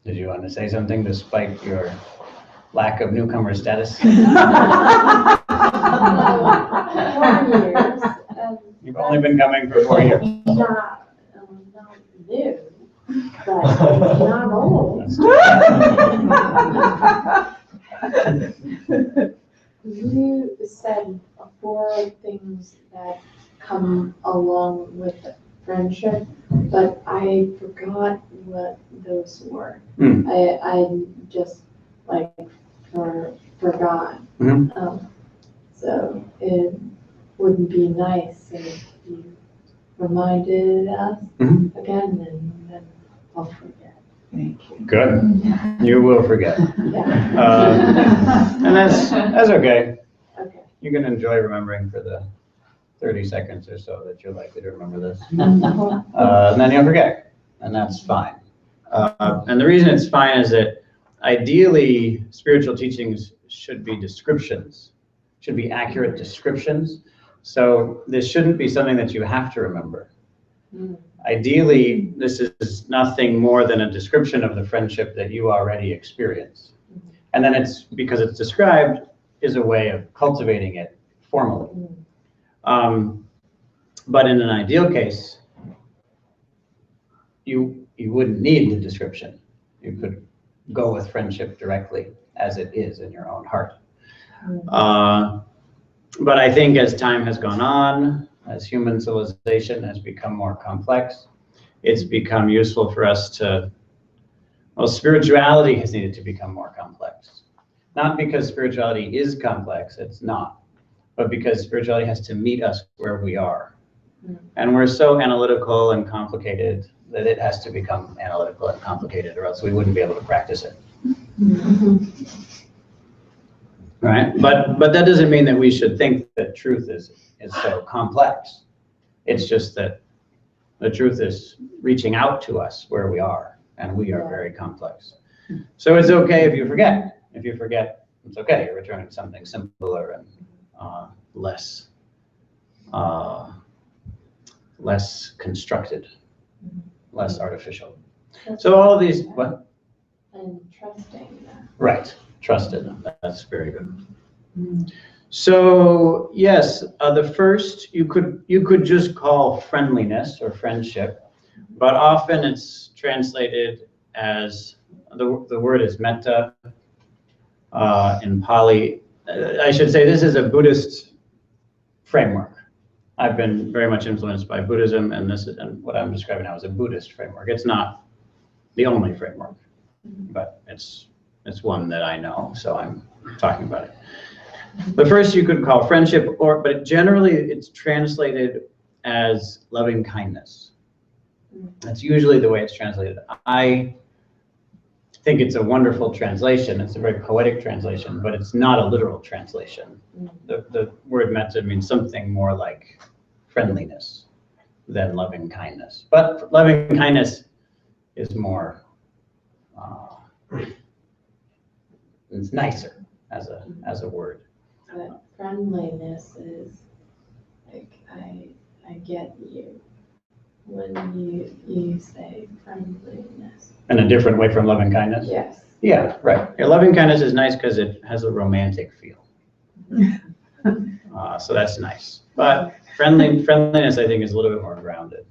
Did you want to say something despite your lack of newcomer status? 4 years. You've only been coming for 4 years. Not new, but it's not old. You said 4 things that come along with friendship, but I forgot what those were. I just forgot. So it wouldn't be nice if you reminded us again, and then I'll forget. Thank you. Good. You will forget. Yeah. And that's okay. Okay. You can enjoy remembering for the 30 seconds or so that you're likely to remember this. And then you'll forget, and that's fine. And the reason it's fine is that ideally, spiritual teachings should be descriptions, should be accurate descriptions. So this shouldn't be something that you have to remember. Ideally, this is nothing more than a description of the friendship that you already experience. And then it's, because it's described, is a way of cultivating it formally. But in an ideal case, you wouldn't need the description. You could go with friendship directly as it is in your own heart. But I think as time has gone on, as human civilization has become more complex, it's become useful for us to, well, spirituality has needed to become more complex. Not because spirituality is complex, it's not, but because spirituality has to meet us where we are. And we're so analytical and complicated that it has to become analytical and complicated, or else we wouldn't be able to practice it. Right? But that doesn't mean that we should think that truth is so complex. It's just that the truth is reaching out to us where we are, and we are very complex. So it's okay if you forget. If you forget, it's okay. You're returning to something simpler and less constructed, less artificial. So all of these, what? And trusting that. Right, trusted. That's very good. So yes, the first you could just call friendliness or friendship, but often it's translated as the word is metta in Pali. I should say this is a Buddhist framework. I've been very much influenced by Buddhism, and what I'm describing now is a Buddhist framework. It's not the only framework, but it's one that I know, so I'm talking about it. The first you could call friendship, but generally it's translated as loving kindness. That's usually the way it's translated. I think it's a wonderful translation. It's a very poetic translation, but it's not a literal translation. The word metta means something more like friendliness than loving kindness. But loving kindness is more, it's nicer as a word. But friendliness is like, I get you when you say friendliness. In a different way from loving kindness? Yes. Yeah, right. Yeah, loving kindness is nice because it has a romantic feel. So that's nice. But friendliness, I think, is a little bit more grounded.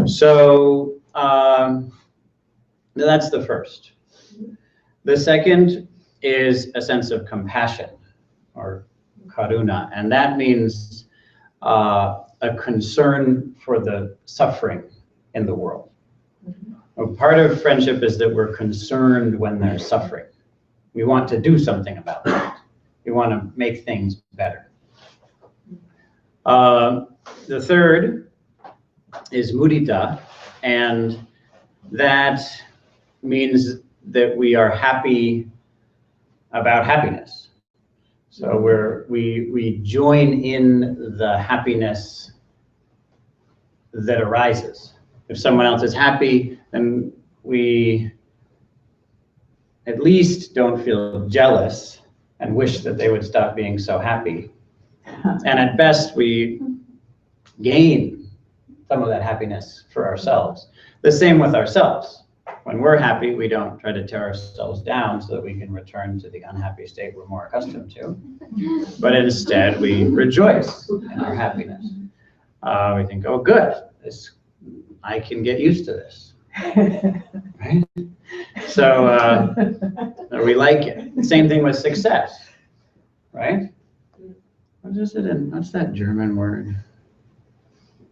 So that's the first. The second is a sense of compassion, or karuna, and that means a concern for the suffering in the world. A part of friendship is that we're concerned when there's suffering. We want to do something about that. We want to make things better. The third is mudita, and that means that we are happy about happiness. So we join in the happiness that arises. If someone else is happy, then we at least don't feel jealous and wish that they would stop being so happy. And at best, we gain some of that happiness for ourselves. The same with ourselves. When we're happy, we don't try to tear ourselves down so that we can return to the unhappy state we're more accustomed to. But instead, we rejoice in our happiness. We think, oh, good, I can get used to this. Right? So we like it. Same thing with success, right? What's that German word?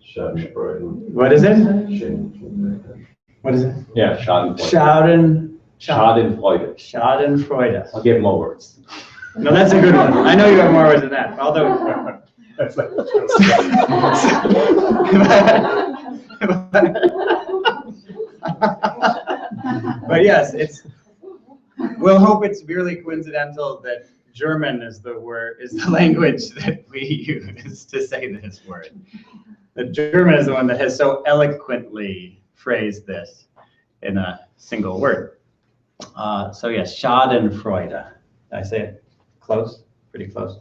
Schadenfreude. What is it? What is it? Yeah, Schadenfreude. Schadenfreude. Schadenfreude. I'll give more words. No, that's a good one. I know you have more words than that. Although, That's like, but yes, we'll hope it's merely coincidental that German is the word, is the language that we use to say this word. The German is the one that has so eloquently phrased this in a single word. So yes, Schadenfreude. Did I say it close? Pretty close.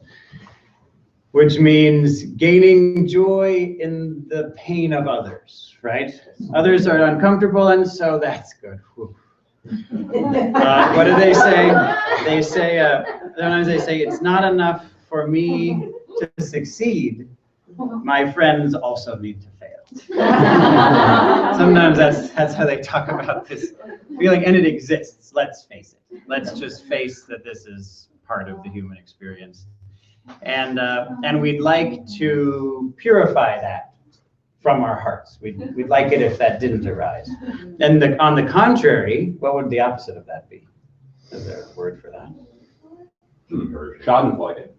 Which means gaining joy in the pain of others, right? Others are uncomfortable, and so that's good. Whew. What do they say? They say, sometimes they say, it's not enough for me to succeed. My friends also need to fail. Sometimes that's how they talk about this feeling, and it exists. Let's face it. Let's just face that this is part of the human experience. And we'd like to purify that from our hearts. We'd like it if that didn't arise. And on the contrary, what would the opposite of that be? Is there a word for that? Schadenfreude.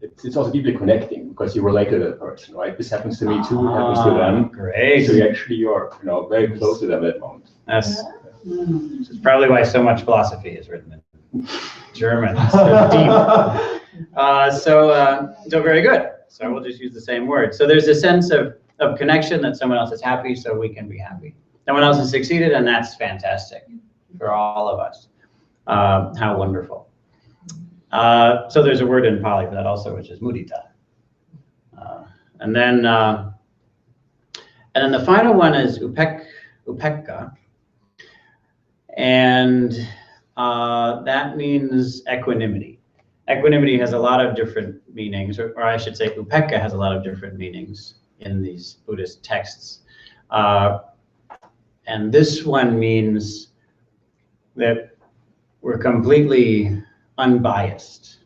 It's also deeply connecting because you relate to that person, right? This happens to me too, it happens to them. Great. So you actually are, very close to them at that moment. That's probably why so much philosophy is written in German. It's so deep. So very good. So we'll just use the same word. So there's a sense of connection that someone else is happy, so we can be happy. Someone else has succeeded, and that's fantastic for all of us. How wonderful. So there's a word in Pali for that also, which is mudita. And then the final one is upekka. And that means equanimity. Equanimity has a lot of different meanings, or I should say upekka has a lot of different meanings in these Buddhist texts. And this one means that we're completely unbiased.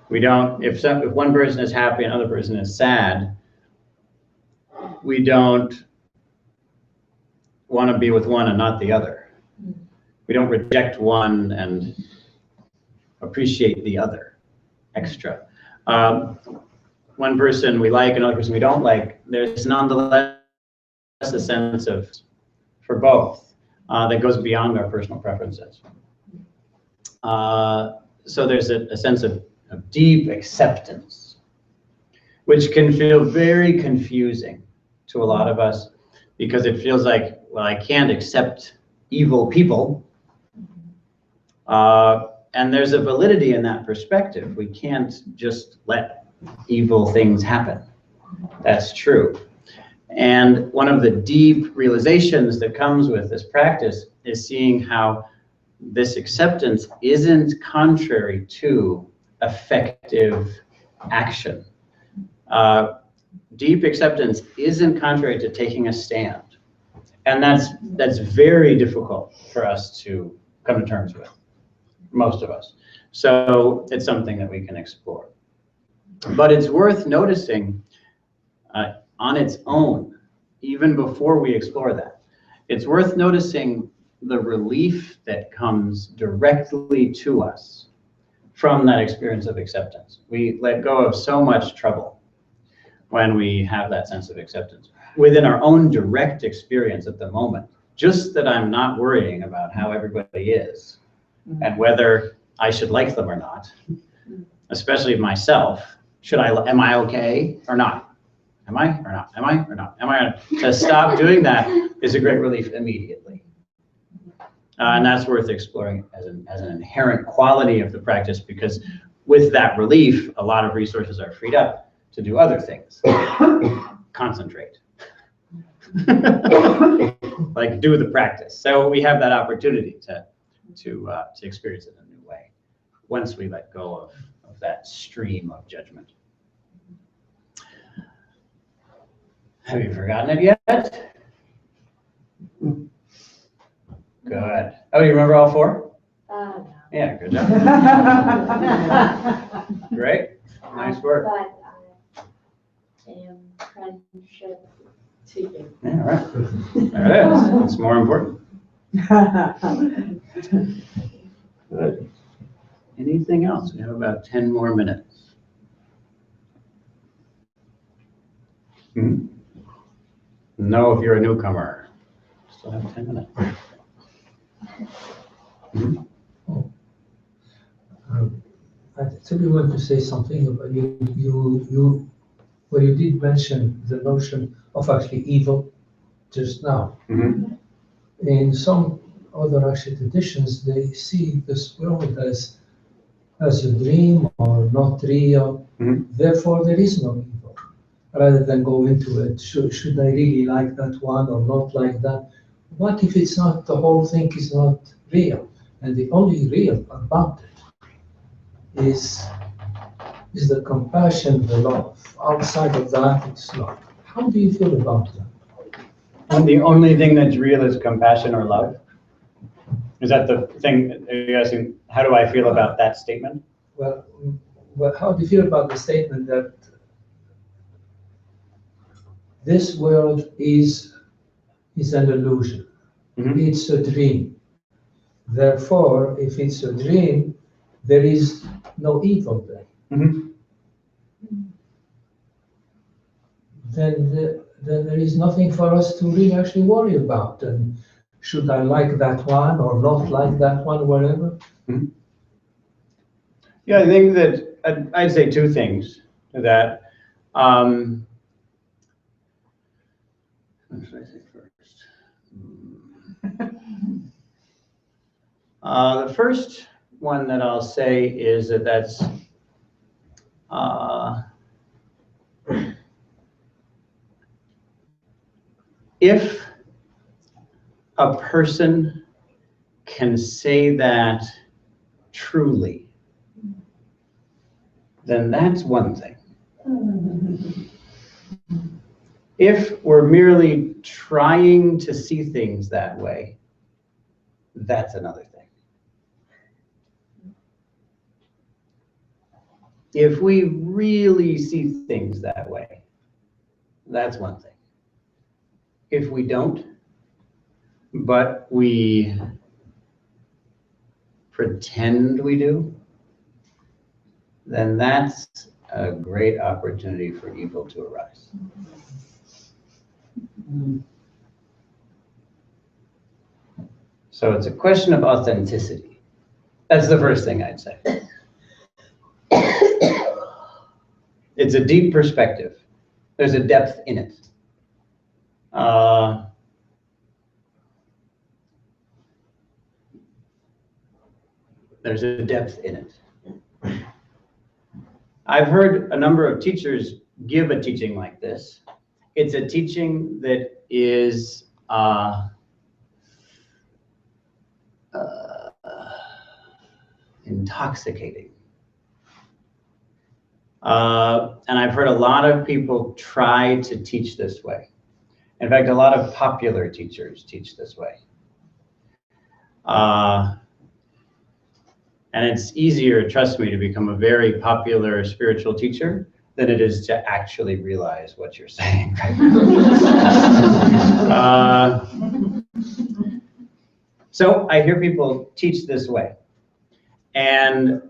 We don't, if one person is happy and another person is sad, we don't want to be with one and not the other. We don't reject one and appreciate the other extra. One person we like, another person we don't like, there's nonetheless a sense of, for both, that goes beyond our personal preferences. So there's a sense of deep acceptance, which can feel very confusing to a lot of us, because it feels like, well, I can't accept evil people. And there's a validity in that perspective. We can't just let evil things happen. That's true. And one of the deep realizations that comes with this practice is seeing how this acceptance isn't contrary to effective action. Deep acceptance isn't contrary to taking a stand. And that's very difficult for us to come to terms with, most of us. So it's something that we can explore. But it's worth noticing on its own, even before we explore that, it's worth noticing the relief that comes directly to us from that experience of acceptance. We let go of so much trouble when we have that sense of acceptance within our own direct experience at the moment. Just that I'm not worrying about how everybody is and whether I should like them or not, especially myself. Am I okay or not? Am I or not? Am I or not? Am I or not? To stop doing that is a great relief immediately. And that's worth exploring as an inherent quality of the practice, because with that relief, a lot of resources are freed up to do other things. Concentrate. Like do the practice. So we have that opportunity to experience it in a new way once we let go of that stream of judgment. Have you forgotten it yet? Good. Oh, do you remember all four? No. Yeah, good job. Great. Nice work. But I am friendship to you. Yeah, all right. There it is. It's more important. Good. Anything else? We have about 10 more minutes. No, if you're a newcomer. Still have 10 minutes. I actually want to say something about well, you did mention the notion of actually evil just now. Mhm. In some other actual traditions, they see this world as a dream or not real. Mhm. Therefore, there is no evil. Rather than go into it, should I really like that one or not like that? What if it's not, the whole thing is not real? And the only real about it is the compassion, the love. Outside of that, it's not. How do you feel about that? And the only thing that's real is compassion or love? Is that the thing, are you asking, how do I feel about that statement? Well, how do you feel about the statement that this world is an illusion? Mhm. It's a dream. Therefore, if it's a dream, there is no evil there. Mhm. Then there is nothing for us to really actually worry about. And should I like that one or not like that one, whatever? Yeah, I think that I'd say two things to that. What should I say first? The first one that I'll say is that's if a person can say that truly, then that's one thing. If we're merely trying to see things that way, that's another thing. If we really see things that way, that's one thing. If we don't, but we pretend we do, then that's a great opportunity for evil to arise. So it's a question of authenticity. That's the first thing I'd say. It's a deep perspective. There's a depth in it. There's a depth in it. I've heard a number of teachers give a teaching like this. It's a teaching that is intoxicating. And I've heard a lot of people try to teach this way. In fact, a lot of popular teachers teach this way. And it's easier, trust me, to become a very popular spiritual teacher than it is to actually realize what you're saying. So I hear people teach this way. And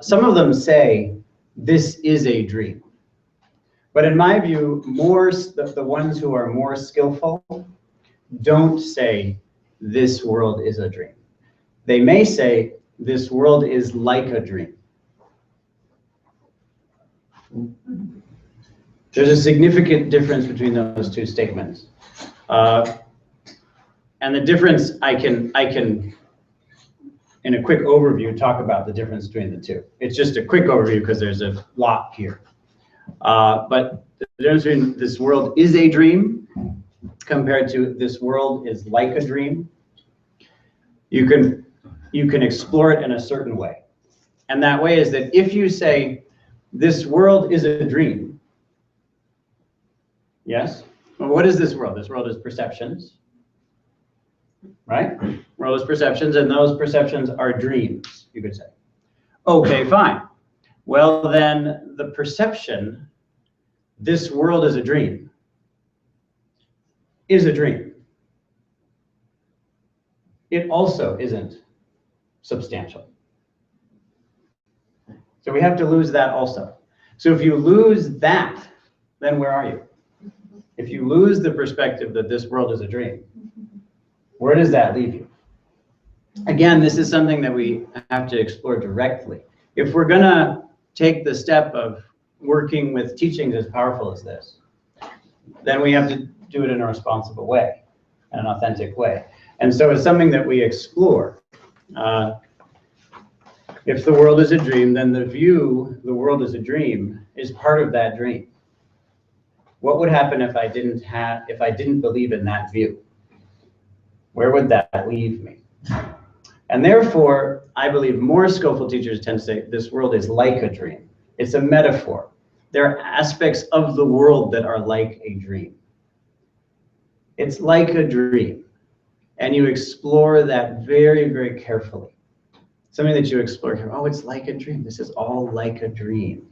some of them say, this is a dream. But in my view, the ones who are more skillful don't say, this world is a dream. They may say, this world is like a dream. There's a significant difference between those two statements. And the difference, I can, in a quick overview, talk about the difference between the two. It's just a quick overview because there's a lot here. But the difference between this world is a dream compared to this world is like a dream, you can explore it in a certain way. And that way is that if you say, this world is a dream, yes? Well, what is this world? This world is perceptions, right? World is perceptions, and those perceptions are dreams, you could say. Okay, fine. Well, then the perception, this world is a dream, is a dream. It also isn't substantial. So we have to lose that also. So if you lose that, then where are you? If you lose the perspective that this world is a dream, where does that leave you? Again, this is something that we have to explore directly. if we're gonna take the step of working with teachings as powerful as this, then we have to do it in a responsible way, in an authentic way. And so it's something that we explore. If the world is a dream, then the view, the world is a dream, is part of that dream. What would happen if I didn't believe in that view? Where would that leave me? And therefore, I believe more skillful teachers tend to say this world is like a dream. It's a metaphor. There are aspects of the world that are like a dream. It's like a dream. And you explore that very, very carefully. Something that you explore here. Oh, it's like a dream. This is all like a dream.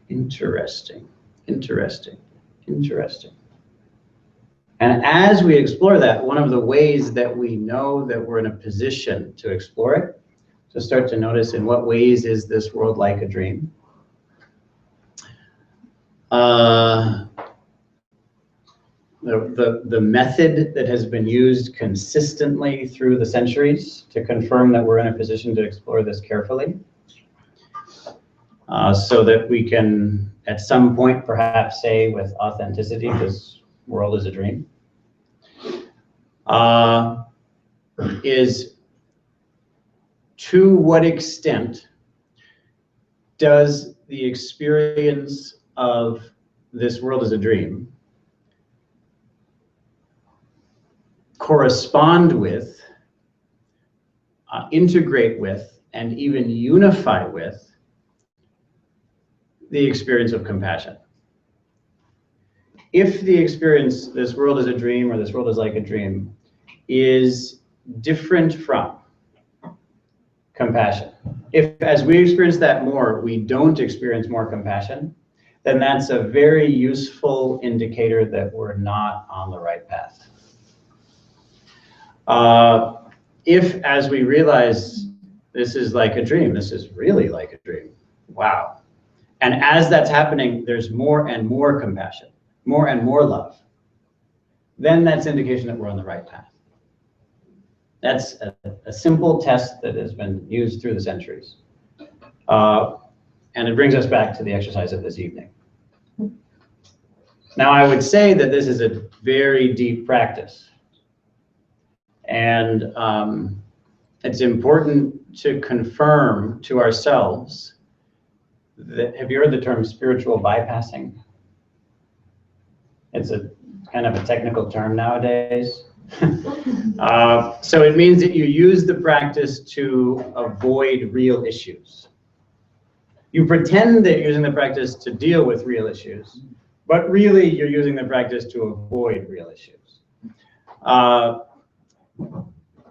Interesting, interesting, interesting. And as we explore that, one of the ways that we know that we're in a position to explore it, to start to notice in what ways is this world like a dream. The method that has been used consistently through the centuries to confirm that we're in a position to explore this carefully, so that we can, at some point, perhaps say with authenticity, this world is a dream, is to what extent does the experience of this world as a dream correspond with, integrate with, and even unify with the experience of compassion. If the experience, this world is a dream or this world is like a dream, is different from compassion, if as we experience that more, we don't experience more compassion, then that's a very useful indicator that we're not on the right path. If as we realize this is like a dream, this is really like a dream, wow. And as that's happening, there's more and more compassion, more and more love, then that's indication that we're on the right path. That's a simple test that has been used through the centuries. And it brings us back to the exercise of this evening. Now, I would say that this is a very deep practice. And it's important to confirm to ourselves that, have you heard the term spiritual bypassing? It's a kind of a technical term nowadays. So it means that you use the practice to avoid real issues. You pretend that you're using the practice to deal with real issues, but really you're using the practice to avoid real issues.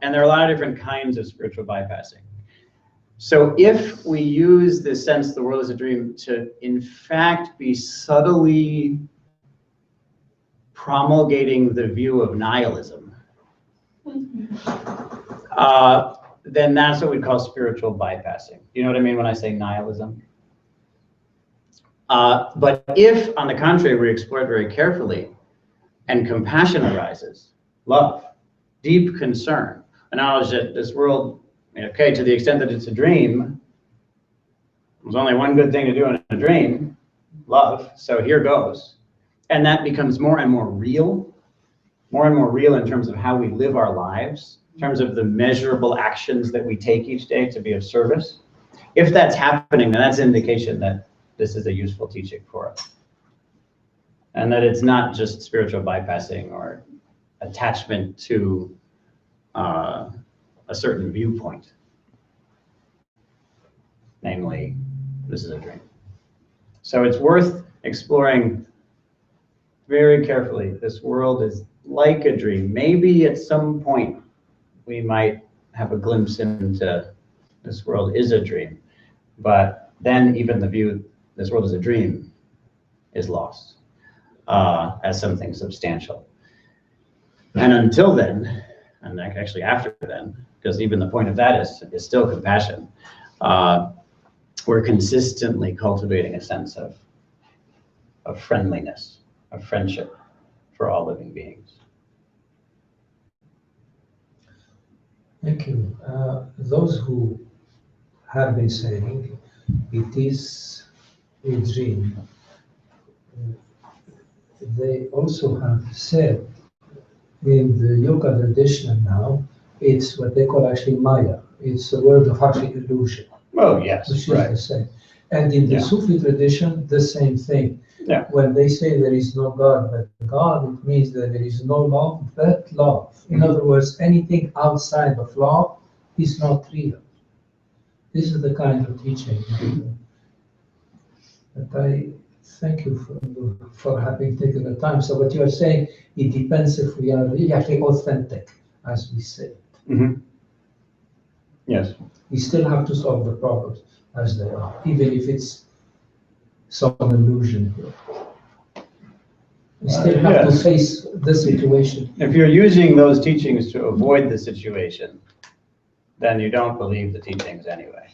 And there are a lot of different kinds of spiritual bypassing. So if we use this sense the world is a dream to in fact be subtly promulgating the view of nihilism, then that's what we call spiritual bypassing. You know what I mean when I say nihilism? But if, on the contrary, we explore it very carefully and compassion arises, love, deep concern, acknowledge that this world, okay, to the extent that it's a dream, there's only one good thing to do in a dream, love, so here goes. And that becomes more and more real in terms of how we live our lives, in terms of the measurable actions that we take each day to be of service. If that's happening, then that's an indication that this is a useful teaching for us. And that it's not just spiritual bypassing or attachment to a certain viewpoint. Namely, this is a dream. So it's worth exploring very carefully. This world is like a dream. Maybe at some point we might have a glimpse into this world is a dream. But then even the view this world is a dream is lost as something substantial. And until then, and actually after then, because even the point of that is still compassion, we're consistently cultivating a sense of friendliness, of friendship for all living beings. Thank you. Those who have been saying it is a dream. They also have said in the yoga tradition now, it's what they call actually Maya. It's a word of actually illusion, Oh, yes, which is right. the same. And in the Yeah. Sufi tradition, the same thing. Yeah. When they say there is no God but God, it means that there is no love but love. In other words, anything outside of love is not real. This is the kind of teaching that I thank you for having taken the time. So what you are saying, it depends if we are really actually authentic, as we say. Mhm. Yes. We still have to solve the problems as they are, even if it's some illusion. We still have to Yes. face the situation. If you're using those teachings to avoid the situation, then you don't believe the teachings anyway.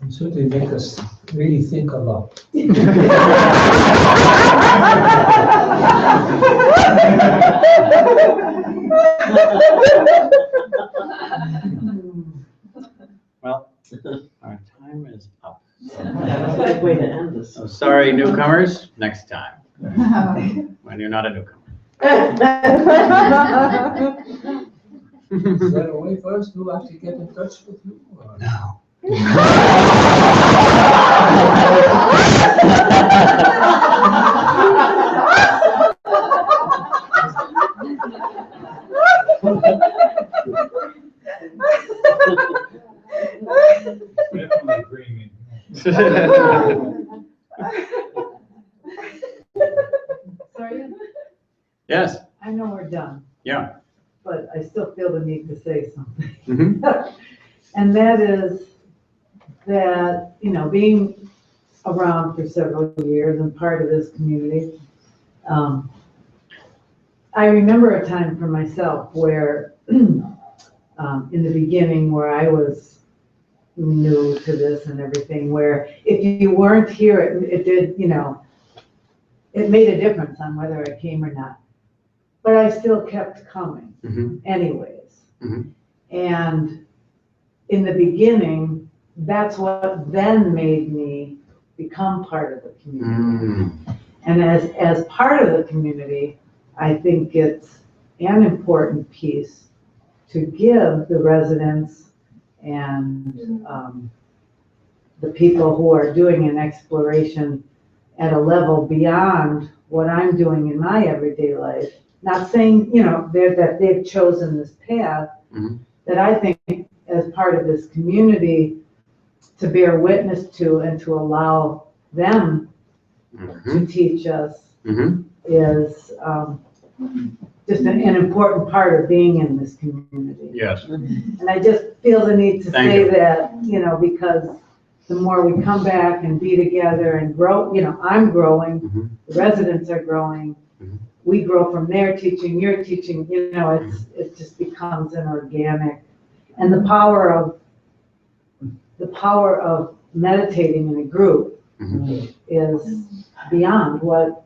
And certainly make us really think a lot. Well, our time is up. That's a good way to end this. So sorry, newcomers, next time, when you're not a newcomer. Is there a way for us to actually get in touch with you? Or? No. Definitely dreaming. Sorry, Yes, I know we're done, yeah. but I still feel the need to say something. Mhm. And that is that, you know, being around for several years and part of this community, I remember a time for myself where, in the beginning, where I was new to this and everything, where if you weren't here, it did, you know, it made a difference on whether I came or not. But I still kept coming Mhm. anyways. Mhm. And in the beginning, that's what then made me become part of the community. Mm. And as part of the community, I think it's an important piece to give the residents and the people who are doing an exploration at a level beyond what I'm doing in my everyday life. Not saying, you know, that they've chosen this path, Mhm. that I think as part of this community to bear witness to and to allow them Mhm. to teach us Mhm. is just an important part of being in this community. Yes. And I just feel the need to Thank say you. that, you know, because the more we come back and be together and grow, you know, I'm growing, Mhm. the residents are growing, Mhm. we grow from their teaching, your teaching, you know, it just becomes an organic. And the power of meditating in a group Mhm. is beyond what,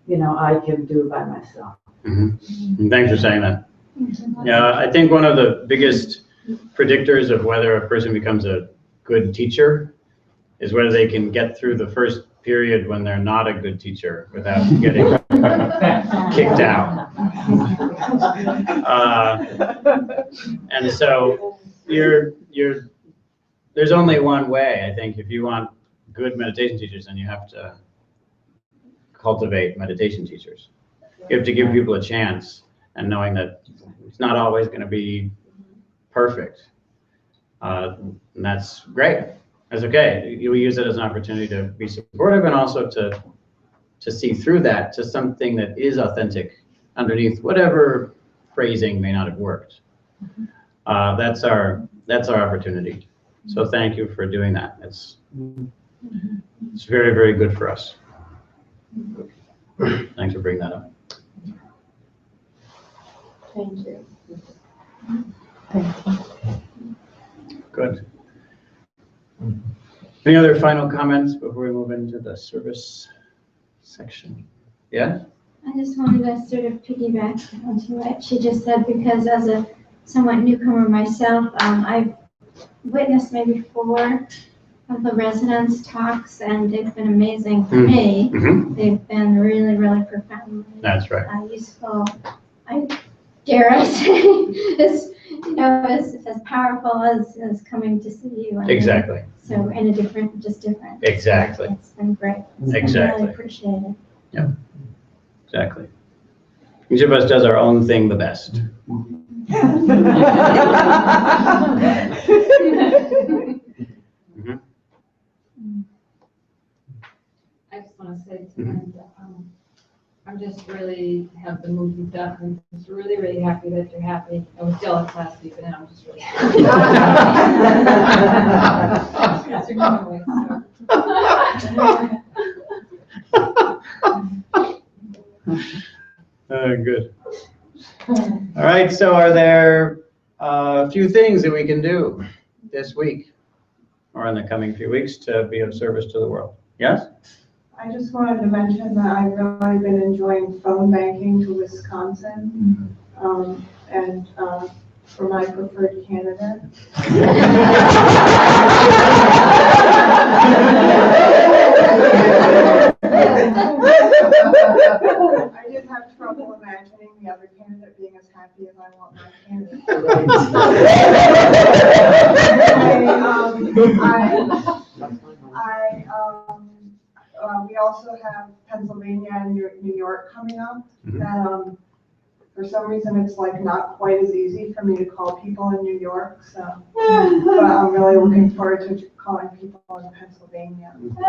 you know, I can do by myself. Mhm. And thanks for saying that. Yeah, I think one of the biggest predictors of whether a person becomes a good teacher is whether they can get through the first period when they're not a good teacher without getting kicked out. And so there's only one way, I think, if you want good meditation teachers, then you have to cultivate meditation teachers. You have to give people a chance, and knowing that it's not always going to be perfect. And that's great. That's okay. You use it as an opportunity to be supportive and also to see through that to something that is authentic underneath whatever phrasing may not have worked. That's our opportunity. So thank you for doing that. It's very, very good for us. Thanks for bringing that up. Thank you. Good. Any other final comments before we move into the service section? Yeah? I just wanted to sort of piggyback onto what she just said, because as a somewhat newcomer myself, I've witnessed maybe 4 of the residents' talks, and they've been amazing for me. Mhm. They've been really, really profoundly That's right. useful. I dare I say, as powerful as coming to see you. I mean, Exactly. so in a different. Exactly. It's been great. It's been Exactly. really appreciated. Exactly. Each of us does our own thing the best. I just want to say to them that I'm just really have the mood you've done. I'm just really, really happy that you're happy. I was jealous last week, but now I'm just really happy. Yes, you're going away, Good. All right, so are there a few things that we can do this week or in the coming few weeks to be of service to the world? Yes? I just wanted to mention that I've really been enjoying phone banking to Wisconsin, and for my preferred candidate. I did have trouble imagining the other candidate being as happy as I want my candidate. We also have Pennsylvania and New York coming up. And for some reason, it's like not quite as easy for me to call people in New York. So, but I'm really looking forward to calling people in Pennsylvania. I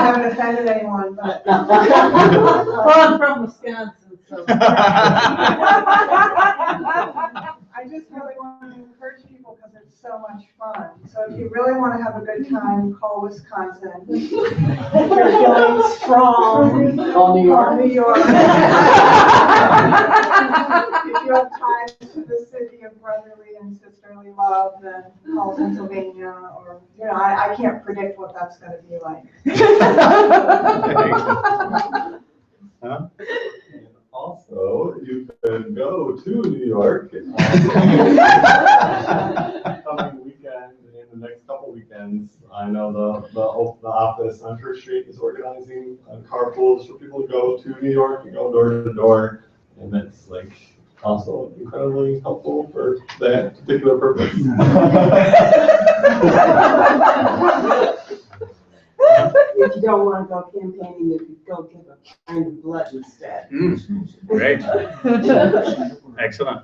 haven't offended anyone, but Well, I'm from Wisconsin, so. I just really want to encourage people because it's so much fun. So if you really want to have a good time, call Wisconsin. If you're feeling strong, Call New York. call New York. If you have ties to the city of brotherly and sisterly love, then call Pennsylvania. Or, I can't predict what that's going to be like. Huh? Also, you can go to New York coming weekend and the next couple weekends. I know the office on Church Street is organizing carpools for people to go to New York and go door to door, and it's like also incredibly helpful for that particular purpose. If you don't want to go campaigning, you could go give a kind of blood instead. Great. Excellent.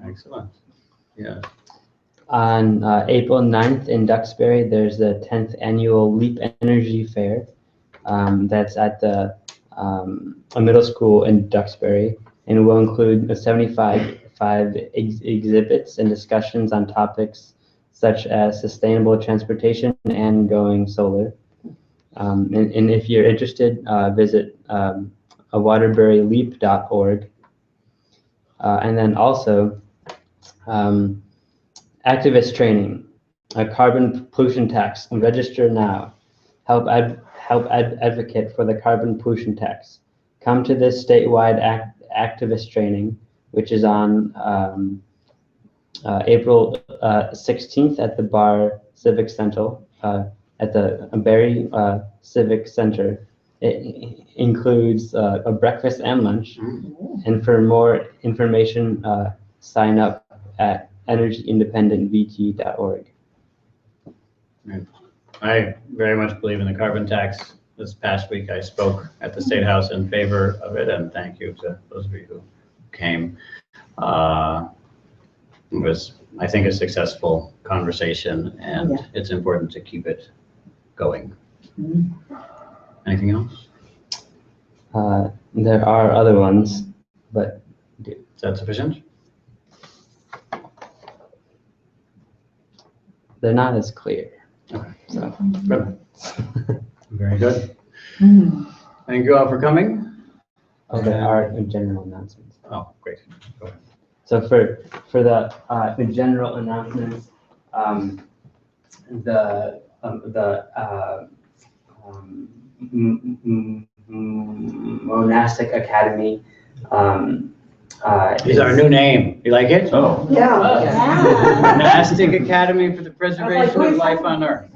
Excellent. Yeah. On April 9th in Duxbury, there's the 10th annual Leap Energy Fair. That's at the a middle school in Duxbury, and will include 75 exhibits and discussions on topics such as sustainable transportation and going solar. And if you're interested, visit waterburyleap.org. And then also, activist training, a carbon pollution tax, register now. Help advocate for the carbon pollution tax. Come to this statewide activist training, which is on April 16th at the Bar Civic Center, at the Barry Civic Center. It includes a breakfast and lunch. And for more information, sign up at energyindependentvt.org. I very much believe in the carbon tax. This past week, I spoke at the State House in favor of it, and thank you to those of you who came. It was, I think, a successful conversation, and it's important to keep it going. Anything else? There are other ones, but is that sufficient? They're not as clear. Okay. So. Good. Very good. Thank you all for coming. Oh, there are general announcements. Oh, great. Go ahead. So for the general announcements, monastic academy. Is our new name. You like it? Oh. Yeah. Monastic Academy for the Preservation of Life on Earth.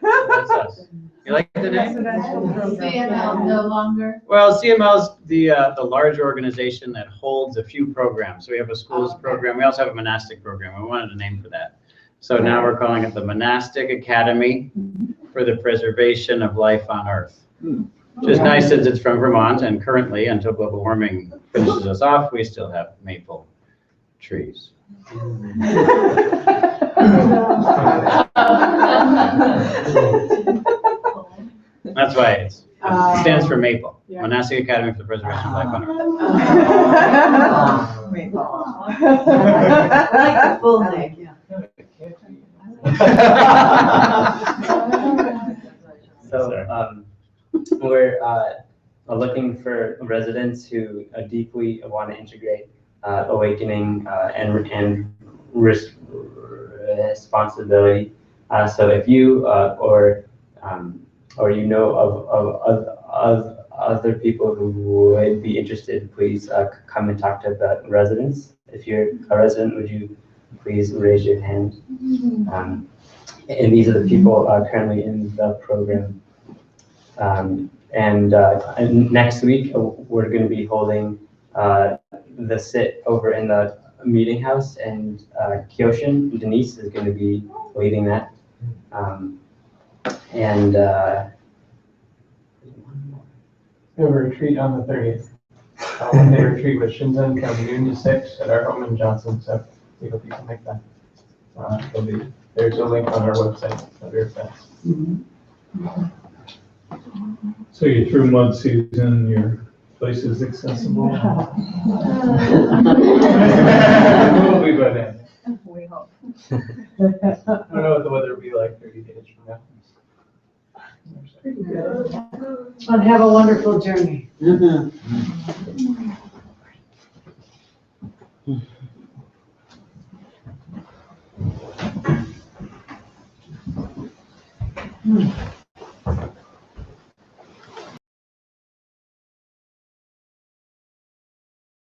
That's us. You like the name? CNL no longer. Well, CML is the large organization that holds a few programs. So we have a schools program. We also have a monastic program. We wanted a name for that. So now we're calling it the Monastic Academy for the Preservation of Life on Earth. Which is nice since it's from Vermont, and currently, until global warming finishes us off, we still have maple trees. That's why it stands for MAPLE, Monastic Academy for the Preservation of Life on Earth. I like the full name, yeah. So we're looking for residents who deeply want to integrate awakening and responsibility. So if you or you know of other people who would be interested, please come and talk to the residents. If you're a resident, would you please raise your hand? And these are the people currently in the program. And next week, we're going to be holding the sit over in the meeting house, and Kyoshin, Denise, is going to be leading that. We have a retreat on the 30th. One day retreat with Shinzen from noon to 6 at our home in Johnson, so we hope you can make that. There's a link on our website under events. So you're through mud season, your place is accessible. We'll be by then. We hope. I don't know what the weather will be like 30 days from now. Pretty good. And have a wonderful journey.